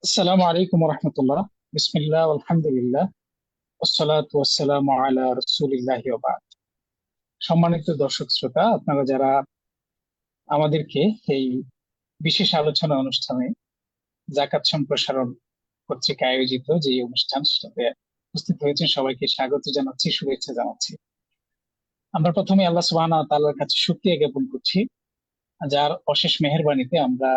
আসসালামু আলাইকুম রহমতুল্লাহ। বিসমিল্লাহ আলহামদুলিল্লাহ ওয়াসসালাতু ওয়াসসালামু আলা রাসূলিল্লাহি ওয়া বা'দ। সম্মানিত দর্শক শ্রোতা, আপনারা যারা আমাদেরকে এই বিশেষ আলোচনা অনুষ্ঠানে যাকাত সম্প্রসারণ কর্তৃক আয়োজিত যে অনুষ্ঠান সেটাতে উপস্থিত হয়েছেন, সবাইকে স্বাগত জানাচ্ছি, শুভেচ্ছা জানাচ্ছি। আমরা প্রথমে আল্লাহ সুবহানাহু ওয়া তাআলার কাছে শুকরিয়া জ্ঞাপন করছি, যার অশেষ মেহেরবানিতে আমরা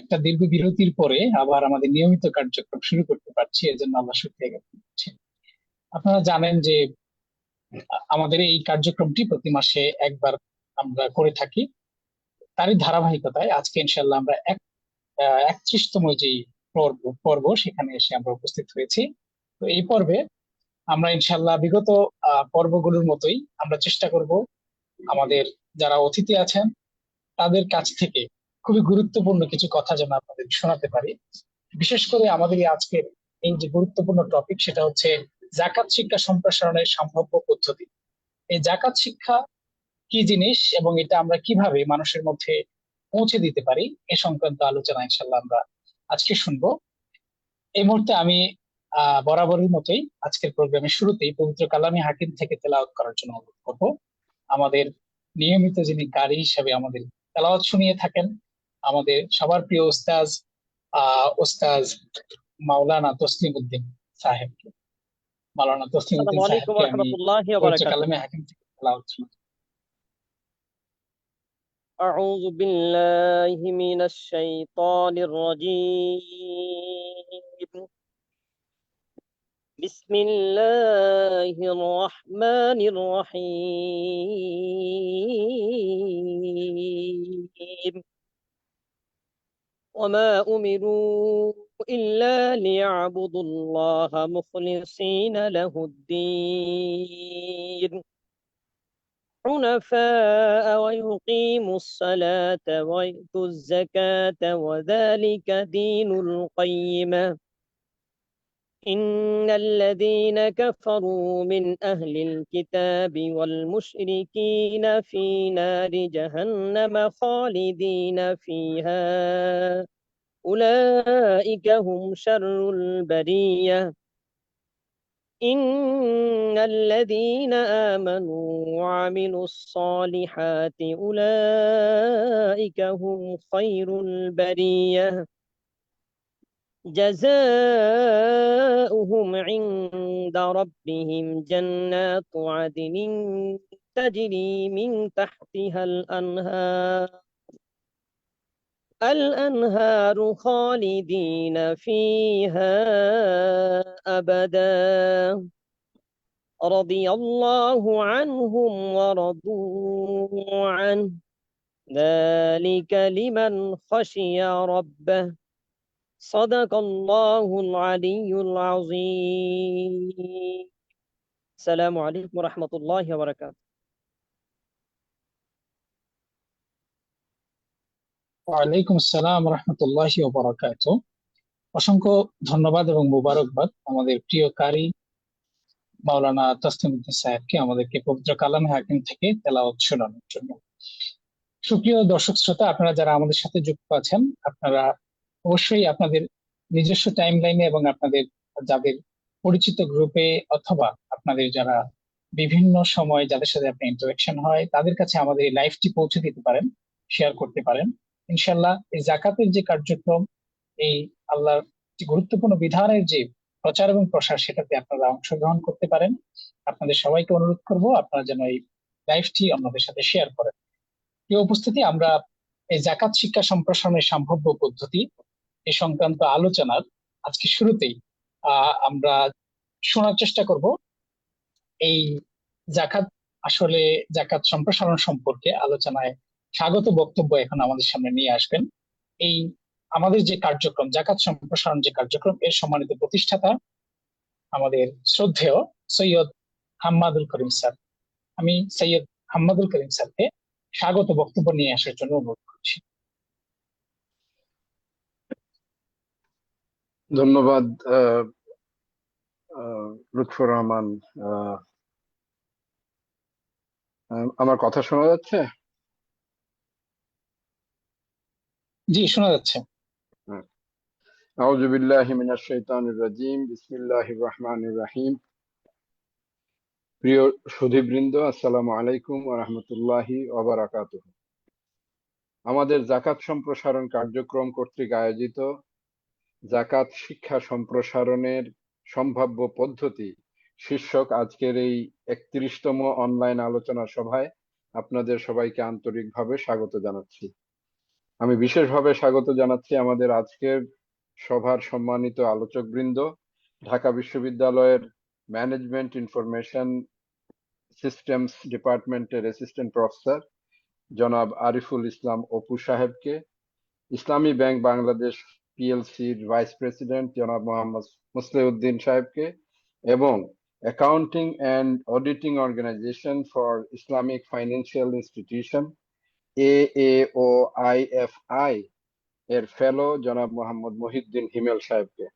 একটা দীর্ঘ বিরতির পরে আবার আমাদের নিয়মিত কার্যক্রম শুরু করতে পারছি। এজন্য আল্লাহ শুকরিয়া জ্ঞাপন করছি। আপনারা জানেন যে আমাদের এই কার্যক্রমটি প্রতি মাসে একবার আমরা করে থাকি। তারই ধারাবাহিকতায় আজকে ইনশাল্লাহ আমরা 31তম যে পর্ব সেখানে এসে আমরা উপস্থিত হয়েছি। তো এই পর্বে আমরা ইনশাল্লাহ বিগত পর্বগুলোর মতোই আমরা চেষ্টা করব আমাদের যারা অতিথি আছেন তাদের কাছ থেকে খুবই গুরুত্বপূর্ণ কিছু কথা যেন আপনাদের শোনাতে পারি। বিশেষ করে আমাদের এই আজকের এই যে গুরুত্বপূর্ণ টপিক সেটা হচ্ছে জাকাত শিক্ষা সম্প্রসারণের সম্ভাব্য পদ্ধতি। এই জাকাত শিক্ষা কি জিনিস এবং এটা আমরা কিভাবে মানুষের মধ্যে পৌঁছে দিতে পারি এ সংক্রান্ত আলোচনা ইনশাল্লাহ আমরা আজকে শুনবো। এই মুহূর্তে আমি বরাবরের মতোই আজকের প্রোগ্রামের শুরুতেই পবিত্র কালামে হাকিম থেকে তেলাওয়াত করার জন্য অনুরোধ করবো আমাদের নিয়মিত যিনি কারি হিসেবে আমাদের তেলাওয়াত শুনিয়ে থাকেন, আমাদের সবার প্রিয় ওস্তাজ ওস্তাজ মাওলানা তসলিম উদ্দিন সাহেবকে। মাওলানা তসলিম আসসালামু উদ্দিন আলাইকুম সাহেবকে আমি রহমতুল্লাহি ওয়া পবিত্র বারাকাতুহু। কালামে হাকিম থেকে তেলাওয়াত শুনি। أعوذ بالله من الشيطان الرجيم. بسم الله الرحمن الرحيم. وما أمروا إلا ليعبدوا الله مخلصين له الدين حنفاء ويقيموا الصلاة ويؤتوا الزكاة وذلك دين القيمة. إن الذين كفروا من أهل الكتاب والمشركين في نار جهنم خالدين فيها أولئك هم شر البرية. إن الذين آمنوا وعملوا الصالحات أولئك هم خير البرية. جزاؤهم عند ربهم جنات عدن تجري من تحتها الأنهار خالدين فيها أبدا. رضي الله عنهم ورضوا عنه ذلك لمن خشي ربه. صدق الله العلي العظيم. السلام عليكم ورحمة الله وبركاته. ওয়ালাইকুম আসসালাম রহমতুল্লাহি ওয়া বারাকাতুহু। অসংখ্য ধন্যবাদ এবং মোবারকবাদ আমাদের প্রিয় কারি মাওলানা তাসলিম উদ্দিন সাহেবকে আমাদেরকে পবিত্র কালামে হাকিম থেকে তেলাওয়াত শোনানোর জন্য। সুপ্রিয় দর্শক শ্রোতা, আপনারা যারা আমাদের সাথে যুক্ত আছেন, আপনারা অবশ্যই আপনাদের নিজস্ব টাইম লাইনে এবং আপনাদের যাদের পরিচিত গ্রুপে অথবা আপনাদের যারা বিভিন্ন সময় যাদের সাথে আপনার ইন্টারাকশন হয় তাদের কাছে আমাদের এই লাইভটি পৌঁছে দিতে পারেন, শেয়ার করতে পারেন। ইনশাল্লাহ এই জাকাতের যে কার্যক্রম, এই আল্লাহর যে গুরুত্বপূর্ণ বিধানের যে প্রচার এবং প্রসার সেটাতে আপনারা অংশগ্রহণ করতে পারেন। আপনাদের সবাইকে অনুরোধ করব আপনারা যেন এই লাইভটি অন্যদের সাথে শেয়ার করেন। প্রিয় উপস্থিতি, আমরা এই জাকাত শিক্ষা সম্প্রসারণের সম্ভাব্য পদ্ধতি এ সংক্রান্ত আলোচনার আজকে শুরুতেই আমরা শোনার চেষ্টা করব এই জাকাত আসলে জাকাত সম্প্রসারণ সম্পর্কে আলোচনায় স্বাগত বক্তব্য এখন আমাদের সামনে নিয়ে আসবেন এই আমাদের যে কার্যক্রম জাকাত সম্প্রসারণ যে কার্যক্রম এর সম্মানিত প্রতিষ্ঠাতা আমাদের শ্রদ্ধেয় সৈয়দ হাম্মাদুল করিম স্যার। আমি সৈয়দ হাম্মাদুল করিম স্যারকে স্বাগত বক্তব্য নিয়ে আসার জন্য অনুরোধ করছি। ধন্যবাদ লুৎফর রহমান। আমার কথা শোনা যাচ্ছে? জি, শোনা যাচ্ছে। আউযু বিল্লাহি মিনাশ শাইতানির রাজিম। বিসমিল্লাহির রহমানির রহিম। প্রিয় সুধীবৃন্দ, আসসালামু আলাইকুম ওয়া রাহমাতুল্লাহি ওয়া বারাকাতুহু। আমাদের যাকাত সম্প্রসারণ কার্যক্রম কর্তৃক আয়োজিত যাকাত শিক্ষা সম্প্রসারণের সম্ভাব্য পদ্ধতি শীর্ষক আজকের এই ৩১তম অনলাইন আলোচনা সভায় আপনাদের সবাইকে আন্তরিকভাবে স্বাগত জানাচ্ছি। আমি বিশেষভাবে স্বাগত জানাচ্ছি আমাদের আজকের সভার সম্মানিত আলোচকবৃন্দ, ঢাকা বিশ্ববিদ্যালয়ের ম্যানেজমেন্ট ইনফরমেশন সিস্টেমস ডিপার্টমেন্টের অ্যাসিস্ট্যান্ট প্রফেসর জনাব আরিফুল ইসলাম অপু সাহেবকে, ইসলামী ব্যাংক বাংলাদেশ পিএলসির ভাইস প্রেসিডেন্ট জনাব মোহাম্মদ মুসলিউদ্দিন সাহেবকে এবং accounting and auditing organization for Islamic financial institution AAOIFI এর ফেলো জনাব মোহাম্মদ মহিউদ্দিন হিমেল সাহেবকে।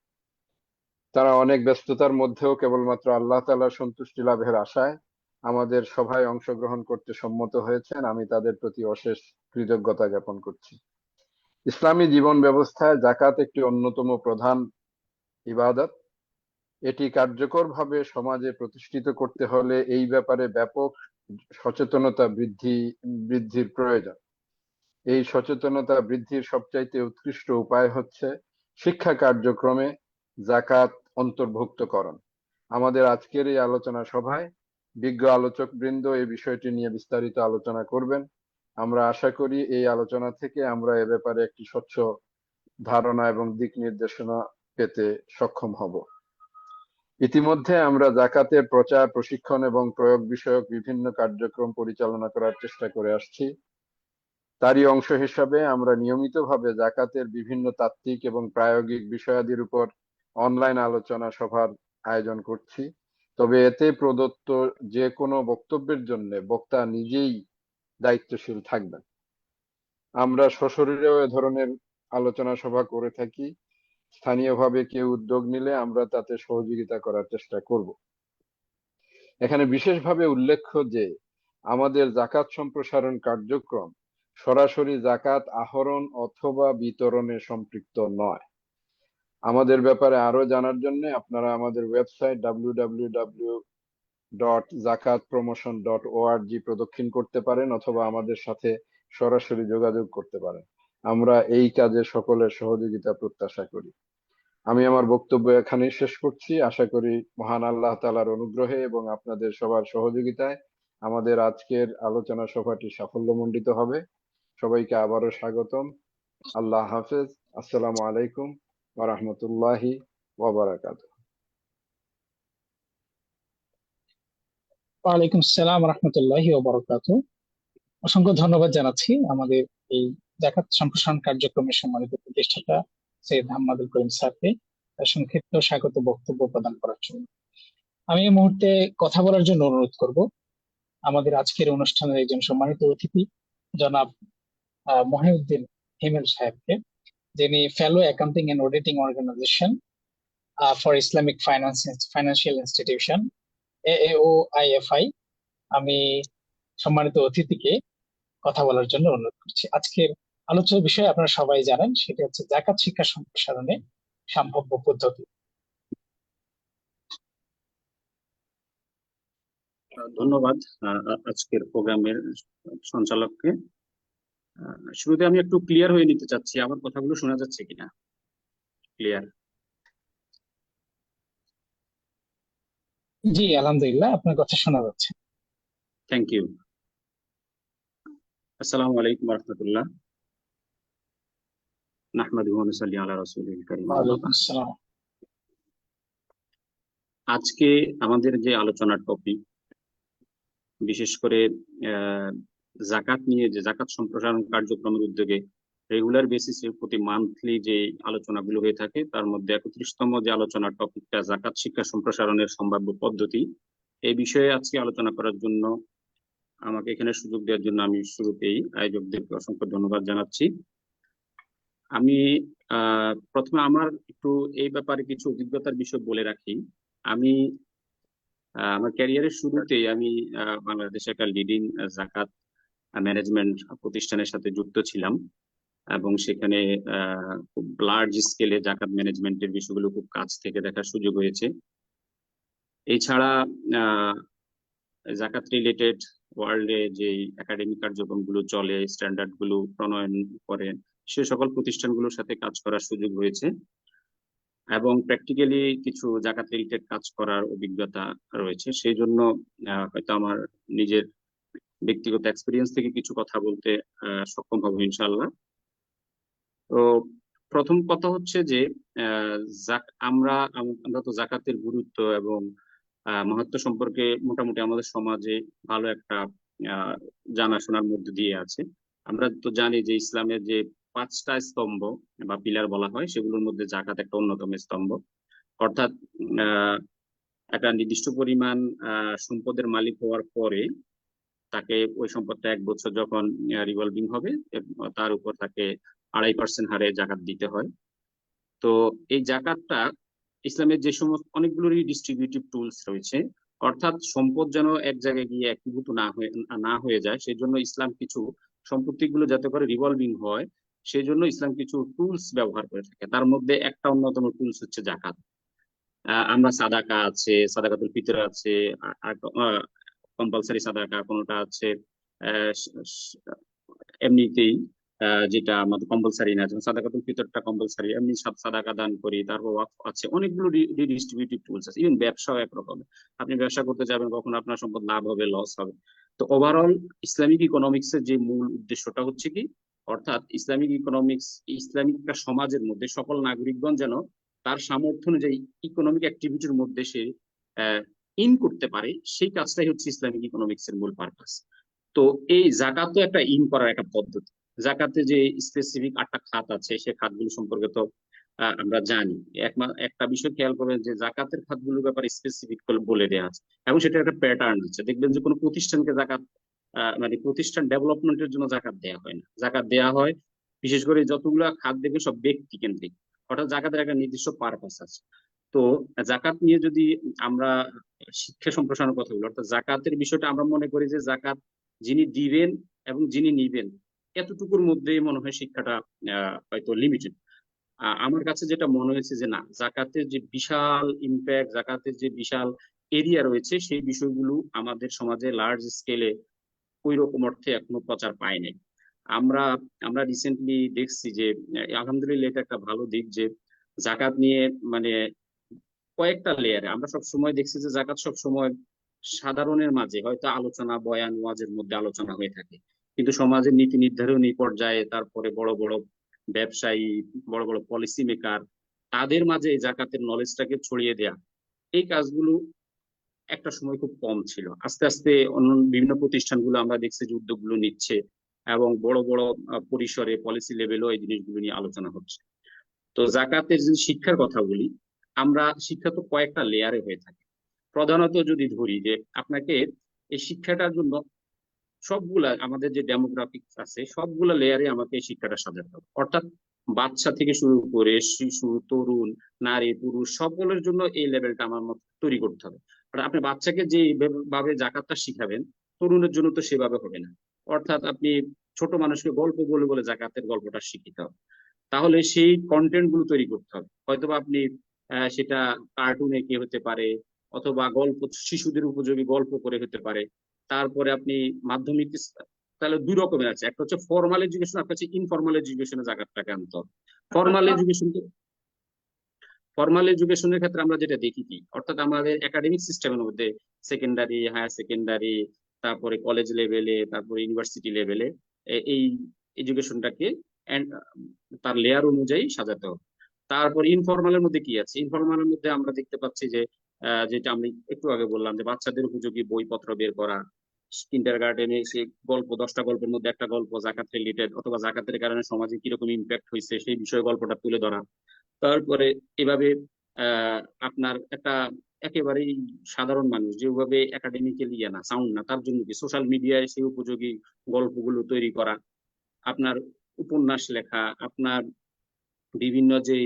তারা অনেক ব্যস্ততার মধ্যেও কেবলমাত্র আল্লাহ তাআলার সন্তুষ্টি লাভের আশায় আমাদের সভায় অংশগ্রহণ করতে সম্মত হয়েছেন। আমি তাদের প্রতি অশেষ কৃতজ্ঞতা জ্ঞাপন করছি। ইসলামী জীবন ব্যবস্থায় যাকাত একটি অন্যতম প্রধান ইবাদত। এটি কার্যকরভাবে সমাজে প্রতিষ্ঠিত করতে হলে এই ব্যাপারে ব্যাপক সচেতনতা বৃদ্ধির প্রয়োজন। এই সচেতনতা বৃদ্ধির সবচাইতে উৎকৃষ্ট উপায় হচ্ছে শিক্ষা কার্যক্রমে যাকাত অন্তর্ভুক্তকরণ। আমাদের আজকের এই আলোচনা সভায় বিজ্ঞ আলোচকবৃন্দ এই বিষয়টি নিয়ে বিস্তারিত আলোচনা করবেন। আমরা আশা করি এই আলোচনা থেকে আমরা এ ব্যাপারে একটি স্বচ্ছ ধারণা এবং দিক নির্দেশনা পেতে সক্ষম হব। ইতিমধ্যে আমরা যাকাতের প্রচার, প্রশিক্ষণ এবং প্রয়োগ বিষয়ক বিভিন্ন কার্যক্রম পরিচালনা করার চেষ্টা করে আসছি। তারই অংশ হিসাবে আমরা নিয়মিতভাবে যাকাতের বিভিন্ন তাত্ত্বিক এবং প্রায়োগিক বিষয়াদির উপর অনলাইন আলোচনা সভার আয়োজন করছি। তবে এতে প্রদত্ত যে কোনো বক্তব্যের জন্য বক্তা নিজেই দায়িত্বশীল থাকবেন। আমরা সশরীরেও এ ধরনের আলোচনা সভা করে থাকি। স্থানীয়ভাবে কেউ উদ্যোগ নিলে আমরা তাতে সহযোগিতা করার চেষ্টা করব। এখানে বিশেষভাবে উল্লেখ্য যে আমাদের যাকাত সম্প্রসারণ কার্যক্রম সরাসরি যাকাত আহরণ অথবা বিতরণে সম্পৃক্ত নয়। আমাদের ব্যাপারে আরো জানার জন্য আপনারা আমাদের ওয়েবসাইট www.zakatpromotion.org প্রদক্ষিণ করতে পারেন অথবা আমাদের সাথে সরাসরি যোগাযোগ করতে পারেন। আমরা এই কাজে সকলের সহযোগিতা প্রত্যাশা করি। আমি আমার বক্তব্য এখানেই শেষ করছি। আশা করি মহান আল্লাহ তাআলার অনুগ্রহে এবং আপনাদের সবার সহযোগিতায় আমাদের আজকের আলোচনা সভাটি সাফল্যমণ্ডিত হবে। সবাইকে আবারও স্বাগতম। আল্লাহ হাফেজ। আসসালামু আলাইকুম ওয়া রাহমাতুল্লাহি ওয়া বারাকাতুহু। ওয়ালাইকুম আসসালাম রহমতুল্লাহি ওয়া বারাকাতুহু। অসংখ্য ধন্যবাদ জানাচ্ছি আমাদের এই যাকাত সম্প্রসারণ কার্যক্রমের সম্মানিত প্রতিষ্ঠাতা সৈয়দ হাম্মাদুল করিম স্যারকে তার সংক্ষিপ্ত স্বাগত বক্তব্য প্রদান করার জন্য। আমি এই মুহূর্তে কথা বলার জন্য অনুরোধ করব আমাদের আজকের অনুষ্ঠানের একজন সম্মানিত অতিথি জনাব মহিউদ্দিন হিমেল সাহেবকে, যিনি fellow accounting and auditing organization for Islamic financial institution AAOIFI। আমি সম্মানিত অতিথিকে কথা বলার জন্য অনুরোধ করছি। আজকের আলোচ্য বিষয় আপনারা সবাই জানেন, সেটা হচ্ছে যাকাত শিক্ষা সম্প্রসারণে সম্ভাব্য পদ্ধতি। ধন্যবাদ আজকের প্রোগ্রামের সঞ্চালককে। শুরুতে আমি একটু ক্লিয়ার হয়ে নিতে চাচ্ছি, আমার কথাগুলো শোনা যাচ্ছে কিনা? ক্লিয়ার? জি আলহামদুলিল্লাহ, আপনার কথা শোনা যাচ্ছে। Thank you. আসসালামু আলাইকুম ওয়া রাহমাতুল্লাহ। নাহমাদুহু ওয়া নুসাল্লি আলা রাসূলিল কারীম। ওয়ালাইকুম আসসালাম। আজকে আমাদের যে আলোচনার টপিক, বিশেষ করে যাকাত নিয়ে, যে যাকাত সম্প্রসারণ কার্যক্রমের উদ্যোগে রেগুলার বেসিসে প্রতি মান্থলি যে আলোচনাগুলো হয়ে থাকে, তার মধ্যে ৩১তম যে আলোচনার টপিকটা যাকাত শিক্ষা সম্প্রসারণের সম্ভাব্য পদ্ধতি, এই বিষয়ে আজকে আলোচনা করার জন্য আমাকে এখানে সুযোগ দেওয়ার জন্য আমি শুরুতেই আয়োজকদেরকে অসংখ্য ধন্যবাদ জানাচ্ছি। আমি প্রথমে আমার একটু এই ব্যাপারে কিছু অভিজ্ঞতার বিষয় বলে রাখি। আমি আমার ক্যারিয়ারের শুরুতেই আমি বাংলাদেশে একটা লিডিং যাকাত ম্যানেজমেন্ট প্রতিষ্ঠানের সাথে যুক্ত ছিলাম। এবং সেখানে খুব লার্জ স্কেলে জাকাত ম্যানেজমেন্টের বিষয়গুলো খুব কাছ থেকে দেখার সুযোগ হয়েছে। এছাড়া আহ জাকাত রিলেটেড ওয়ার্ল্ডে যে একাডেমিক কার্যক্রমগুলো চলে, স্ট্যান্ডার্ড গুলো প্রণয়ন করে, সে সকল প্রতিষ্ঠানগুলোর সাথে কাজ করার সুযোগ হয়েছে এবং প্র্যাকটিক্যালি কিছু জাকাত রিলেটেড কাজ করার অভিজ্ঞতা রয়েছে। সেই জন্য হয়তো আমার নিজের ব্যক্তিগত এক্সপিরিয়েন্স থেকে কিছু কথা বলতে সক্ষম হবো ইনশাল্লাহ। তো প্রথম কথা হচ্ছে যে আমরা তো জাকাতের গুরুত্ব এবং মাহাত্ম্য সম্পর্কে মোটামুটি আমাদের সমাজে ভালো একটা জানাশোনার মধ্যে দিয়ে আছে। আমরা তো জানি যে ইসলামের যে 5টা স্তম্ভ বা পিলার বলা হয়, সেগুলোর মধ্যে জাকাত একটা অন্যতম স্তম্ভ। অর্থাৎ আহ একটা নির্দিষ্ট পরিমাণ সম্পদের মালিক হওয়ার পরে তাকে ওই সম্পদটা 1 বছর যখন রিভলভিং হবে, তার উপর তাকে 2.5% হারে জাকাত দিতে হয়। তো এই জাকাতটা ইসলামের যে সমস্ত অনেকগুলো রিডিস্ট্রিবিউটিভ টুলস রয়েছে, অর্থাৎ সম্পদ যেন এক জায়গায় গিয়ে একীভূত না হয়ে যায়, সেই জন্য ইসলাম কিছু সম্পত্তিগুলো যাতে করে রিভলভিং হয়, সেই জন্য ইসলাম কিছু টুলস ব্যবহার করে থাকে। তার মধ্যে একটা অন্যতম টুলস হচ্ছে জাকাত। আমরা সাদাকা আছে, সাদাকাতুল ফিতর আছে, কম্পালসারি সাদাকা কোনটা আছে এমনিতেই, যেটা আমাদের কম্পালসারি না, যেমন সাদাকাতুল ফিতরটা কম্পালসারি, এমনি সাদাকা দান করি। তারপর ওয়াকফ আছে, অনেকগুলো রিডিস্ট্রিবিউটিভ টুলস আছে। ইভেন ব্যবসাও একরকম, আপনি ব্যবসা করতে যাবেন, কখন আপনার সম্পদ লাভ হবে, লস হবে। তো ওভারঅল ইসলামিক ইকোনমিক্স এর যে মূল উদ্দেশ্যটা হচ্ছে কি, অর্থাৎ ইসলামিক ইকোনমিক্স, ইসলামিক একটা সমাজের মধ্যে সকল নাগরিকগণ যেন তার সামর্থ্য অনুযায়ী ইকোনমিক অ্যাক্টিভিটির মধ্যে সে ইন করতে পারে, সেই কাজটাই হচ্ছে ইসলামিক ইকোনমিক্স এর মূল পারপাস। তো এই জাকাত তো একটা ইন করার একটা পদ্ধতি। জাকাতে যে স্পেসিফিক 8টা খাত আছে, সে খাতগুলো সম্পর্কে তো আমরা জানি। একটা বিষয় খেয়াল করবেন যে জাকাতের খাতগুলোর ব্যাপারে স্পেসিফিক বলে দেওয়া আছে এবং সেটা একটা প্যাটার্ন আছে। দেখবেন যে কোনো প্রতিষ্ঠানকে জাকাত মানে প্রতিষ্ঠান ডেভেলপমেন্টের জন্য জাকাত দেওয়া হয় না। জাকাত দেওয়া হয় বিশেষ করে যতগুলো খাত দেখবে সব ব্যক্তি কেন্দ্রিক, অর্থাৎ জাকাতের একটা নির্দিষ্ট পারপাস আছে। তো জাকাত নিয়ে যদি আমরা শিক্ষা সম্প্রসারণের কথা বলি, অর্থাৎ জাকাতের বিষয়টা আমরা মনে করি যে জাকাত যিনি দিবেন এবং যিনি নিবেন এতটুকুর মধ্যেই মনে হয় শিক্ষাটা হয়তো লিমিটেড। আমার কাছে যেটা মনে হয়েছে যে না, জাকাতের যে বিশাল ইম্প্যাক্ট, জাকাতের যে বিশাল এরিয়া রয়েছে, সেই বিষয়গুলো আমাদের সমাজে লার্জ স্কেলে ওই রকম অর্থে এখনো প্রচার পায় নাই। আমরা আমরা রিসেন্টলি দেখছি যে আলহামদুলিল্লাহ এটা একটা ভালো দিক যে জাকাত নিয়ে মানে কয়েকটা লেয়ারে আমরা সব সময় দেখছি যে জাকাত সব সময় সাধারণের মাঝে হয়তো আলোচনা, বয়ান, ওয়াজের মধ্যে আলোচনা হয়ে থাকে, কিন্তু সমাজের নীতি নির্ধারণী পর্যায়ে, তারপরে বড় বড় ব্যবসায়ী, বড় বড় পলিসি মেকার, তাদের মাঝে এই জাকাতের নলেজটাকে ছড়িয়ে দেয়া, এই কাজগুলো একটা সময় খুব কম ছিল। আস্তে আস্তে অন্য বিভিন্ন প্রতিষ্ঠানগুলো আমরা দেখছি যে উদ্যোগগুলো নিচ্ছে এবং বড় বড় পরিসরে পলিসি লেভেলও এই জিনিসগুলো নিয়ে আলোচনা হচ্ছে। তো জাকাতের যদি শিক্ষার কথা বলি, আমরা শিক্ষা তো কয়েকটা লেয়ারে হয়ে থাকে। প্রধানত যদি ধরি যে আপনাকে এই শিক্ষাটার জন্য সবগুলা আমাদের যে ডেমোগ্রাফিক্স আছে সবগুলা লেয়ারে আমাকে এই শিক্ষাটা সাজাতে হবে। অর্থাৎ বাচ্চা থেকে শুরু করে শিশু, তরুণ, নারী, পুরুষ সকলের জন্য এই লেভেলটা আমার মত তৈরি করতে হবে। আর আপনি বাচ্চাকে যে ভাবে জাকাতটা শিখাবেন, তরুণের জন্য তো সেভাবে হবে না। অর্থাৎ আপনি ছোট মানুষকে গল্প বলে বলে জাকাতের গল্পটা শিখিতে হবে। তাহলে সেই কন্টেন্ট গুলো তৈরি করতে হবে। হয়তোবা আপনি সেটা কার্টুনে কি হতে পারে, অথবা গল্প, শিশুদের উপযোগী গল্প করে হতে পারে। তারপরে আপনি মাধ্যমিক তাহলে 2 রকমের আছে, একটা হচ্ছে ফর্মাল এডুকেশন, একটা হচ্ছে ইনফর্মাল এডুকেশনে জাকাতটাকে আনতে হবে। ফর্মাল এডুকেশনের ক্ষেত্রে আমরা যেটা দেখি কি, অর্থাৎ আমাদের একাডেমিক সিস্টেমের মধ্যে সেকেন্ডারি, হায়ার সেকেন্ডারি, তারপরে কলেজ লেভেলে, তারপরে ইউনিভার্সিটি লেভেলে এই এডুকেশনটাকে তার লেয়ার অনুযায়ী সাজাতে হবে। তারপর ইনফর্মালের মধ্যে কি আছে, ইনফর্মালের মধ্যে আমরা দেখতে পাচ্ছি যে যেটা আমি একটু আগে বললাম যে বাচ্চাদের উপযোগী বইপত্র বের করা, কিন্ডার গার্ডেনে সে গল্প, 10টা গল্পের মধ্যে একটা গল্প জাকাত রিলেটেড, অথবা জাকাতের কারণে সমাজে কিরকম ইম্প্যাক্ট হয়েছে সেই বিষয়ে গল্পটা তুলে ধরা। তারপরে এভাবে আপনার একটা একেবারেই সাধারণ মানুষ যেভাবে একাডেমিক্যালি না সাউন্ড না, তার জন্য কি সোশ্যাল মিডিয়ায় সেই উপযোগী গল্পগুলো তৈরি করা, আপনার উপন্যাস লেখা, আপনার বিভিন্ন যে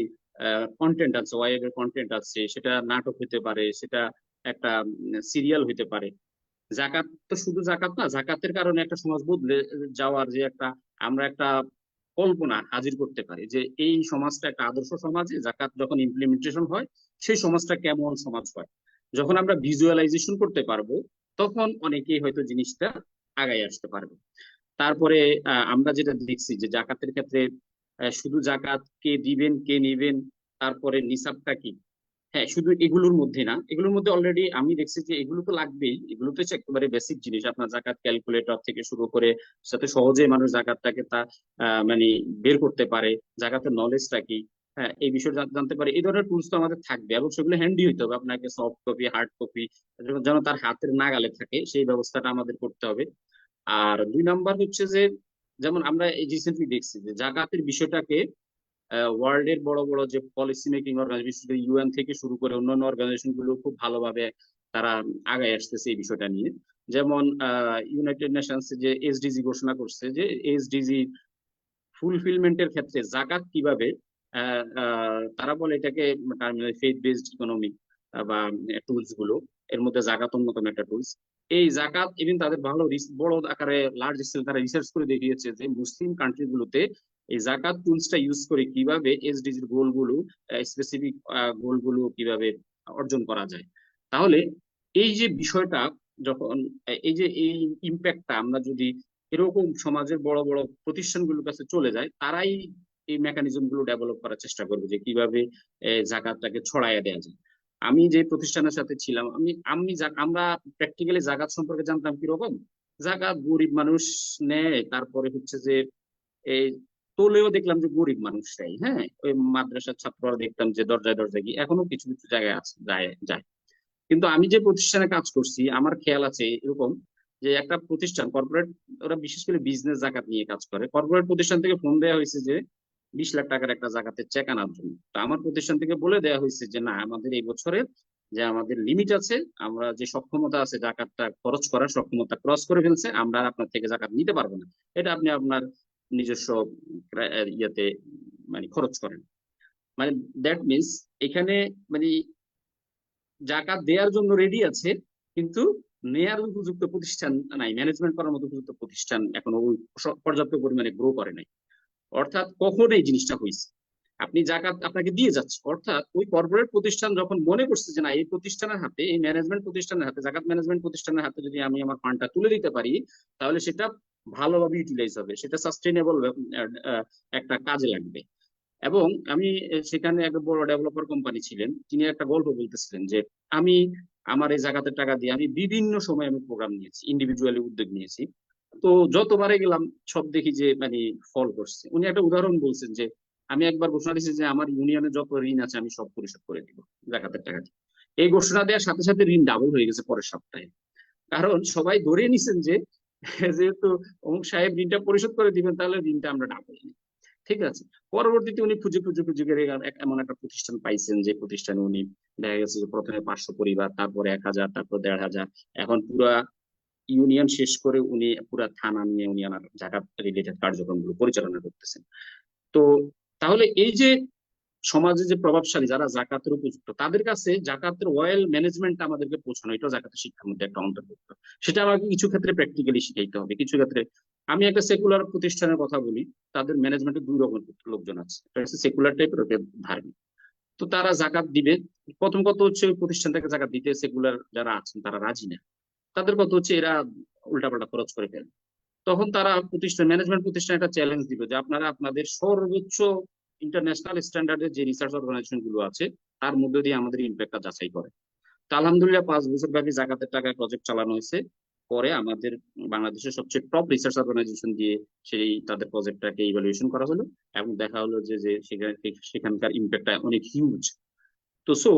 কন্টেন্ট আছে, ওয়েবের কন্টেন্ট আছে, সেটা নাটক হতে পারে, সেটা একটা সিরিয়াল হতে পারে। জাকাত তো শুধু জাকাত না, জাকাতের কারণে একটা সমাজ বদলে যাওয়ার যে একটা আমরা একটা কল্পনা হাজির করতে পারি যে এই সমাজটা একটা আদর্শ সমাজে জাকাত যখন ইমপ্লিমেন্টেশন হয় সেই সমাজটা কেমন সমাজ হয়। যখন আমরা ভিজুয়ালাইজেশন করতে পারবো তখন অনেকেই হয়তো জিনিসটা আগায় আসতে পারবে। তারপরে আমরা যেটা দেখছি যে জাকাতের ক্ষেত্রে শুধু জাকাত কে দিবেন কে নিবেন, তারপরে নিসাবটা কি, হ্যাঁ শুধু এগুলোর মধ্যে না, এগুলোর মধ্যে অলরেডি আমি দেখছি যে এগুলো তো লাগবেই, এগুলো তো হচ্ছে একেবারে বেসিক জিনিস। আপনার জাকাত ক্যালকুলেটর থেকে শুরু করে যাতে সহজে মানুষ জাকাতটাকে তা মানে বের করতে পারে, জাকাতের নলেজটা কি, হ্যাঁ এই বিষয়ে জানতে পারে, এই ধরনের টুলস তো আমাদের থাকবে এবং সেগুলো হ্যান্ডি হইতে হবে। আপনাকে সফট কপি হার্ড কপি যেন তার হাতের নাগালে থাকে সেই ব্যবস্থাটা আমাদের করতে হবে। আর 2 নাম্বার হচ্ছে যে যেমন আমরা এই রিসেন্টলি দেখছি যে জাকাতের বিষয়টাকে ওয়ার্ল্ড এর বড় বড় যে পলিসি মেকিং অর্গানাইজেশন, বিশেষ করে ইউএন থেকে শুরু করে অন্যান্য অর্গানাইজেশন গুলো খুব ভালোভাবে তারা আগায় আসতেছে এই বিষয়টা নিয়ে। যেমন ইউনাইটেড নেশনস যে এসডিজি ঘোষণা করছে যে এসডিজি ফুলফিলমেন্টের ক্ষেত্রে জাকাত কিভাবে তারা বলে এটাকে ফেথ বেসড ইকোনমি বা টুলস গুলো, এর মধ্যে জাকাত অন্যতম একটা টুলস। এই জাকাত ইভেন তাদের ভালো বড় আকারে লার্জ স্কেল তারা রিসার্চ করে দেখিয়েছে যে মুসলিম কান্ট্রি গুলোতে এই জাকাত টুলসটা ইউজ করে কিভাবে এসডিজির গোলগুলো, স্পেসিফিক গোলগুলো কিভাবে অর্জন করা যায়। তাহলে এই যে বিষয়টা যখন এই যে এই ইম্প্যাক্টটা আমরা যদি এরকম সমাজের বড় বড় প্রতিষ্ঠানগুলোর কাছে চলে যায়, তারাই এই মেকানিজম গুলো ডেভেলপ করার চেষ্টা করবে যে কিভাবে জাকাতটাকে ছড়াইয়া দেওয়া যায়। আমি যে প্রতিষ্ঠানের সাথে ছিলাম, আমরা প্র্যাকটিক্যালি জাকাত সম্পর্কে জানতাম কিরকম, জাকাত গরিব মানুষ নেয়, তারপরে হচ্ছে যে এই তোলেও দেখলাম যে গরিব মানুষরাই, হ্যাঁ ওই মাদ্রাসার ছাত্ররা দেখতাম যে দরজায় দরজায় গিয়ে, এখনো কিছু কিছু জায়গায় আছে যায় যায়। কিন্তু আমি যে প্রতিষ্ঠানে কাজ করছি আমার খেয়াল আছে এরকম যে একটা প্রতিষ্ঠান কর্পোরেট, ওরা বিশেষ করে বিজনেস জাকাত নিয়ে কাজ করে, কর্পোরেট প্রতিষ্ঠান থেকে ফোন দেওয়া হয়েছে যে 20 লাখ টাকার একটা জাকাতের চেক আনার জন্য। তো আমার প্রতিষ্ঠান থেকে বলে দেওয়া হয়েছে যে না, আমাদের এই বছরের যে আমাদের লিমিট আছে, আমরা যে সক্ষমতা আছে জাকাতটা খরচ করার সক্ষমতা ক্রস করে ফেলছে, আমরা আর আপনার থেকে জাকাত নিতে পারবো না, এটা আপনি আপনার নিজস্ব ইয়েতে মানে খরচ করেন। মানে দ্যাট মিনস এখানে মানে জাকাত দেওয়ার জন্য রেডি আছে, কিন্তু নেয়ার উপযুক্ত প্রতিষ্ঠান নাই, ম্যানেজমেন্ট করার মতো উপযুক্ত প্রতিষ্ঠান এখনো ওই পর্যাপ্ত পরিমাণে গ্রো করে নাই। অর্থাৎ কখন এই জিনিসটা হয়েছে, আপনি জাকাত আপনাকে দিয়ে যাচ্ছে, অর্থাৎ ওই কর্পোরেট প্রতিষ্ঠান যখন মনে করছে যে না এই প্রতিষ্ঠানের হাতে, এই ম্যানেজমেন্ট প্রতিষ্ঠানের হাতে, জাকাত ম্যানেজমেন্ট প্রতিষ্ঠানের হাতে যদি আমি আমার ফান্ডটা তুলে দিতে পারি তাহলে সেটা ভালোভাবে ইউটিলাইজ হবে, সেটা সাস্টেনেবল একটা কাজে লাগবে। এবং আমি সেখানে একটা বড় ডেভেলপার কোম্পানি ছিলেন, তিনি একটা গল্প বলতেছিলেন যে আমি আমার এই জাকাতের টাকা দিয়ে আমি বিভিন্ন সময় আমি প্রোগ্রাম নিয়েছি, ইন্ডিভিজুয়ালি উদ্যোগ নিয়েছি, তো যতবারে গেলাম সব দেখি যে মানে ফল করছে। উনি একটা উদাহরণ বলছেন যে আমি একবার ঘোষণা দিয়েছি যে আমার ইউনিয়নে যত ঋণ আছে আমি সব পরিশোধ করে দিব জাকাতের টাকা দিয়ে। এই ঘোষণা দেওয়ার সাথে সাথে ঋণ ডাবল হয়ে গেছে পরের সপ্তাহে, কারণ সবাই ধরে নিছেন যে যেহেতু অমুক সাহেব ঋণটা পরিশোধ করে দিবেন তাহলে ঋণটা আমরা ডাবল নিই। ঠিক আছে, পরবর্তীতে উনি খুঁজে খুঁজে খুঁজে করে এমন একটা প্রতিষ্ঠান পাইছেন যে প্রতিষ্ঠানে উনি দেখা গেছে যে প্রথমে 500 পরিবার, তারপরে 1000, তারপর 1500, এখন পুরা ইউনিয়ন শেষ করে উনি পুরা থানা নিয়ে উনি আমার জাকাত রিলেটেড কার্যক্রমগুলো পরিচালনা করতেছেন। তো তাহলে এই যে সমাজে যে প্রভাবশালী যারা জাকাতের উপযুক্ত, তাদের কাছে জাকাতের ওয়েল ম্যানেজমেন্ট আমাদেরকে পৌঁছানো, এটা জাকাতের শিক্ষার মধ্যে একটা অন্তর্ভুক্ত। সেটা আমাকে কিছু ক্ষেত্রে প্র্যাকটিক্যালি শিখাইতে হবে, কিছু ক্ষেত্রে আমি একটা সেকুলার প্রতিষ্ঠানের কথা বলি, তাদের ম্যানেজমেন্টে 2 রকম লোকজন আছে, একটা হচ্ছে সেকুলার টাইপের, ওটা ধার্মিক। তো তারা জাকাত দিবে, প্রথম কথা হচ্ছে ওই প্রতিষ্ঠান থেকে জাকাত দিতে সেকুলার যারা আছেন তারা রাজি না, তাদের কথা হচ্ছে এরা উল্টাপাল্টা খরচ করে ফেলে। তখন তারা প্রতিষ্ঠান ম্যানেজমেন্ট প্রতিষ্ঠান একটা চ্যালেঞ্জ দিবে যে আপনারা আপনাদের সর্বোচ্চ ইন্টারন্যাশনাল স্ট্যান্ডার্ডের যে রিসার্চ অর্গানাইজেশন গুলো আছে তার মধ্যে দিয়ে আমাদের ইম্প্যাক্টটা যাচাই করে। তো আলহামদুলিল্লাহ 5 বছর ব্যাপী জাকাতের টাকায় প্রজেক্ট চালানো হয়েছে, পরে আমাদের বাংলাদেশের সবচেয়ে টপ রিসার্চ অর্গানাইজেশন দিয়ে সেই তাদের প্রজেক্টটাকে ইভ্যালুয়েশন করা হলো এবং দেখা হলো যে যে সেখানকার ইম্প্যাক্টটা অনেক হিউজ। তো সো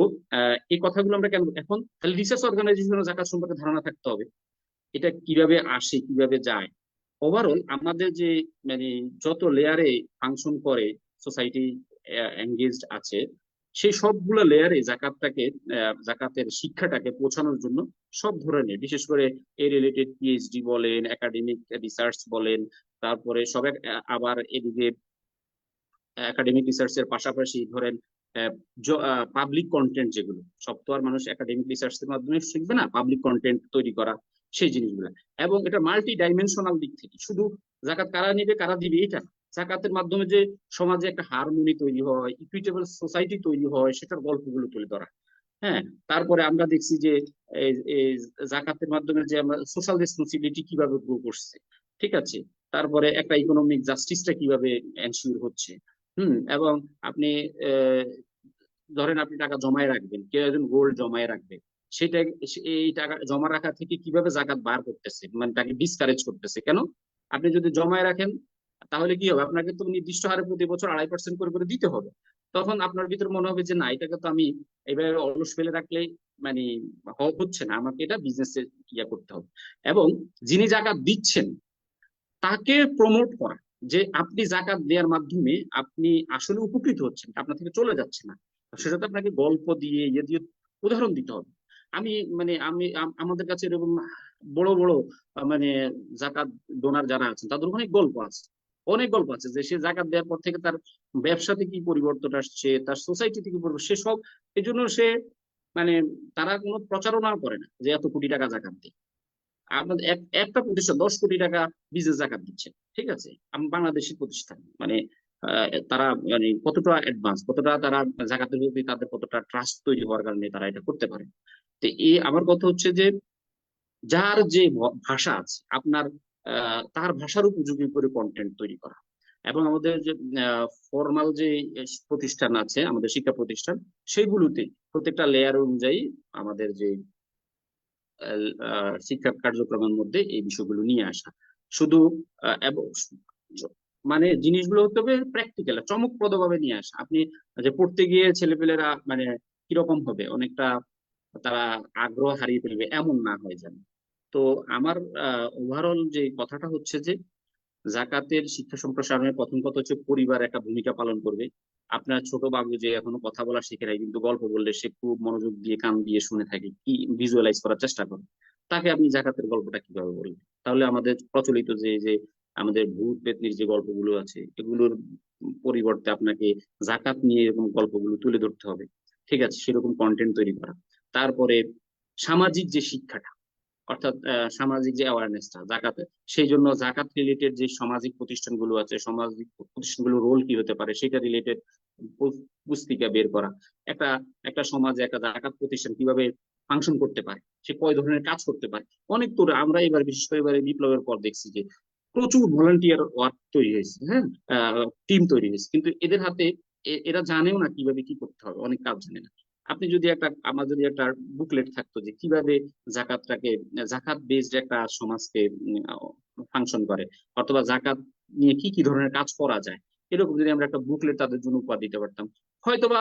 এই কথাগুলো আমরা কেন এখন তাহলে রিসার্চ অর্গানাইজেশনের জাকাত সম্পর্কে ধারণা থাকতে হবে, এটা কিভাবে আসে কিভাবে যায়। ওভারঅল আমাদের যে মানে যত লেয়ারে ফাংশন করে সোসাইটি এঙ্গেজড আছে, সেই সবগুলো লেয়ারে জাকাতটাকে জাকাতের শিক্ষাটাকে পৌঁছানোর জন্য সব ধরনের, বিশেষ করে এই রিলেটেড পিএইচডি বলেন, একাডেমিক রিসার্চ বলেন, তারপরে সব আবার এদিকে একাডেমিক রিসার্চের পাশাপাশি ধরেন পাবলিক কন্টেন্ট, যেগুলো সব তো আর মানুষ একাডেমিক রিসার্চের মাধ্যমে শিখবে না, পাবলিক কন্টেন্ট তৈরি করা সেই জিনিসগুলো। এবং এটা মাল্টি ডাইমেনশনাল দিক থেকে, শুধু জাকাত কারা নিবে কারা দিবে এটা, জাকাতের মাধ্যমে যে সমাজে একটা হারমোনি তৈরি হয়, ইকুইটেবল সোসাইটি তৈরি হয়, সেটার গল্পগুলো তুলে ধরা। হ্যাঁ, তারপরে আমরা দেখছি যে এই জাকাতের মাধ্যমে যে আমরা সোশ্যাল রেসপন্সিবিলিটি কিভাবে গ্রো করছে, ঠিক আছে, তারপরে একটা ইকোনমিক জাস্টিসটা কিভাবে এনশিওর হচ্ছে। এবং আপনি আহ, ধরেন আপনি টাকা জমায় রাখবেন, কেউ একজন গোল্ড জমায় রাখবে, সেটা এই টাকা জমা রাখা থেকে কিভাবে জাকাত বার করতেছে, মানে তাকে ডিসকারেজ করতেছে কেন? আপনি যদি জমায় রাখেন তাহলে কি হবে, আপনাকে তো নির্দিষ্ট হারে প্রতি বছর 2.5% করে করে দিতে হবে। তখন আপনার ভিতরে মনে হবে যে না, এটাকে তো আমি এইভাবে অলস ফেলে রাখলে মানে হচ্ছে না, আমাকে এটা বিজনেসে ইয়ে করতে হবে। এবং যিনি জাকাত দিচ্ছেন তাকে প্রমোট করা, যে আপনি জাকাত দেওয়ার মাধ্যমে আপনি আসলে উপকৃত হচ্ছেন, আপনার থেকে চলে যাচ্ছে না। সেটা তো আপনাকে গল্প দিয়ে ইয়ে দিয়ে উদাহরণ দিতে হবে। আমি মানে আমি আমাদের কাছে এরকম বড় বড় মানে জাকাত ডোনার যারা আছেন তাদের অনেক গল্প আছে, অনেক গল্প আছে যে সে জাকাত দেওয়ার পর থেকে তার ব্যবসাতে কি পরিবর্তন আসছে, তার সোসাইটিতে কি পরিবর্তন, সে সব এই জন্য সে মানে তারা কোনো প্রচারণাও করে না যে এত কোটি টাকা জাকাত দিই। আপনাদের একটা প্রতিষ্ঠান 10 কোটি টাকা বিজনেস জাকাত দিচ্ছে, ঠিক আছে, বাংলাদেশি প্রতিষ্ঠান, মানে তারা মানে কতটা অ্যাডভান্স, কতটা তারা জাকাতের প্রতি তাদের কতটা ট্রাস্ট তৈরি হওয়ার কারণে তারা এটা করতে পারে। তো এই আমার কথা হচ্ছে যে যার যে ভাষা আছে আপনার, তার ভাষার উপযোগী করে কন্টেন্ট তৈরি করা। এবং আমাদের যে ফর্মাল যে প্রতিষ্ঠান আছে, আমাদের শিক্ষা প্রতিষ্ঠান, সেগুলোতে প্রত্যেকটা লেয়ার অনুযায়ী আমাদের যে শিক্ষা কার্যক্রমের মধ্যে এই বিষয়গুলো নিয়ে আসা। শুধু এবং মানে জিনিসগুলো হতে হবে প্র্যাকটিক্যাল, চমকপ্রদ ভাবে নিয়ে আসা। আপনি যে পড়তে গিয়ে ছেলেপেলেরা মানে কিরকম হবে, অনেকটা তারা আগ্রহ হারিয়ে ফেলবে এমন না হয় যেন। তো আমার ওভারঅল যে কথাটা হচ্ছে যে জাকাতের শিক্ষা সম্প্রসারণের প্রথম কথা হচ্ছে পরিবার একটা ভূমিকা পালন করবে। আপনার ছোট বাবু যে এখনো কথা বলা শিখে নাই, কিন্তু গল্প বললে সে খুব মনোযোগ দিয়ে কান দিয়ে শুনে থাকে, কি ভিজুয়ালাইজ করার চেষ্টা করে, তাকে আপনি জাকাতের গল্পটা কিভাবে বলবেন? তাহলে আমাদের প্রচলিত যে যে আমাদের ভূত পেতনির যে গল্পগুলো আছে এগুলোর পরিবর্তে আপনাকে জাকাত নিয়ে এরকম গল্পগুলো তুলে ধরতে হবে, ঠিক আছে, সেরকম কন্টেন্ট তৈরি করা। তারপরে সামাজিক যে শিক্ষাটা, অর্থাৎ সামাজিক যে অ্যাওয়ারনেসটা জাকাতে, সেই জন্য জাকাত রিলেটেড যে সামাজিক প্রতিষ্ঠানগুলো আছে, সামাজিক প্রতিষ্ঠানগুলোর রোল কি হতে পারে সেটা রিলেটেড পুস্তিকা বের করা। একটা একটা সমাজে একটা জাকাত প্রতিষ্ঠান কিভাবে ফাংশন করতে পারে, সে কয় ধরনের কাজ করতে পারে। অনেক তো আমরা এবার বিশেষ করে এবারে বিপ্লবের পর দেখছি যে প্রচুর ভলান্টিয়ার ওয়ার্ক তৈরি হয়েছে, হ্যাঁ, টিম তৈরি হয়েছে, কিন্তু এদের হাতে এরা জানেও না কিভাবে কি করতে হবে, অনেক কাজ জানে না। আপনি যদি একটা, আমার যদি একটা বুকলেট থাকতো যে কিভাবে জাকাতটাকে, জাকাত বেসড একটা সমাজকে ফাংশন করে, অথবা জাকাত নিয়ে কি কি ধরনের কাজ করা যায়, এরকম যদি আমরা একটা বুকলেট তাদের জন্য উপহার দিতে পারতাম, হয়তোবা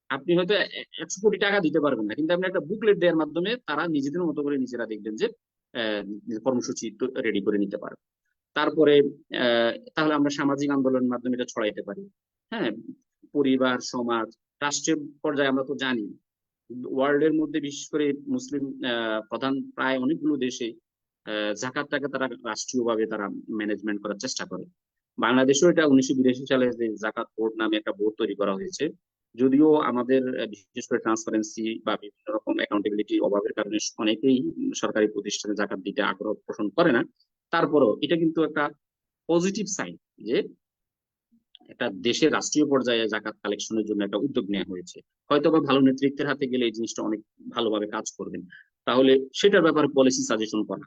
আপনি হয়তো 100 কোটি টাকা দিতে পারবেন না, কিন্তু আপনি একটা বুকলেট দেওয়ার মাধ্যমে তারা নিজেদের মতো করে নিজেরা দেখবেন যে কর্মসূচি রেডি করে নিতে পারবে। তারপরে তাহলে আমরা সামাজিক আন্দোলনের মাধ্যমে এটা ছড়াইতে পারি। হ্যাঁ, পরিবার, সমাজ, রাষ্ট্রীয় পর্যায়ে আমরা তো জানি ওয়ার্ল্ডের মধ্যে বিশেষ করে মুসলিম প্রধান প্রায় অনেকগুলো দেশে জাকাতটাকে তারা রাষ্ট্রীয়ভাবে তারা ম্যানেজমেন্ট করার চেষ্টা করে। বাংলাদেশেও এটা 1982 সালে যে জাকাত বোর্ড নামে একটা বোর্ড তৈরি করা হয়েছে। যদিও আমাদের বিশেষ করে ট্রান্সপারেন্সি বা বিভিন্ন রকম অ্যাকাউন্টেবিলিটি অভাবের কারণে অনেকেই সরকারি প্রতিষ্ঠানে জাকাত দিতে আগ্রহ পোষণ করে না, তারপরেও এটা কিন্তু একটা পজিটিভ সাইন যে একটা দেশের রাষ্ট্রীয় পর্যায়ে জাকাত কালেকশনের জন্য একটা উদ্যোগ নেওয়া হয়েছে। হয়তো বা ভালো নেতৃত্বের হাতে গেলে এই জিনিসটা অনেক ভালোভাবে কাজ করবেন। তাহলে সেটার ব্যাপারে পলিসি সাজেশন করা,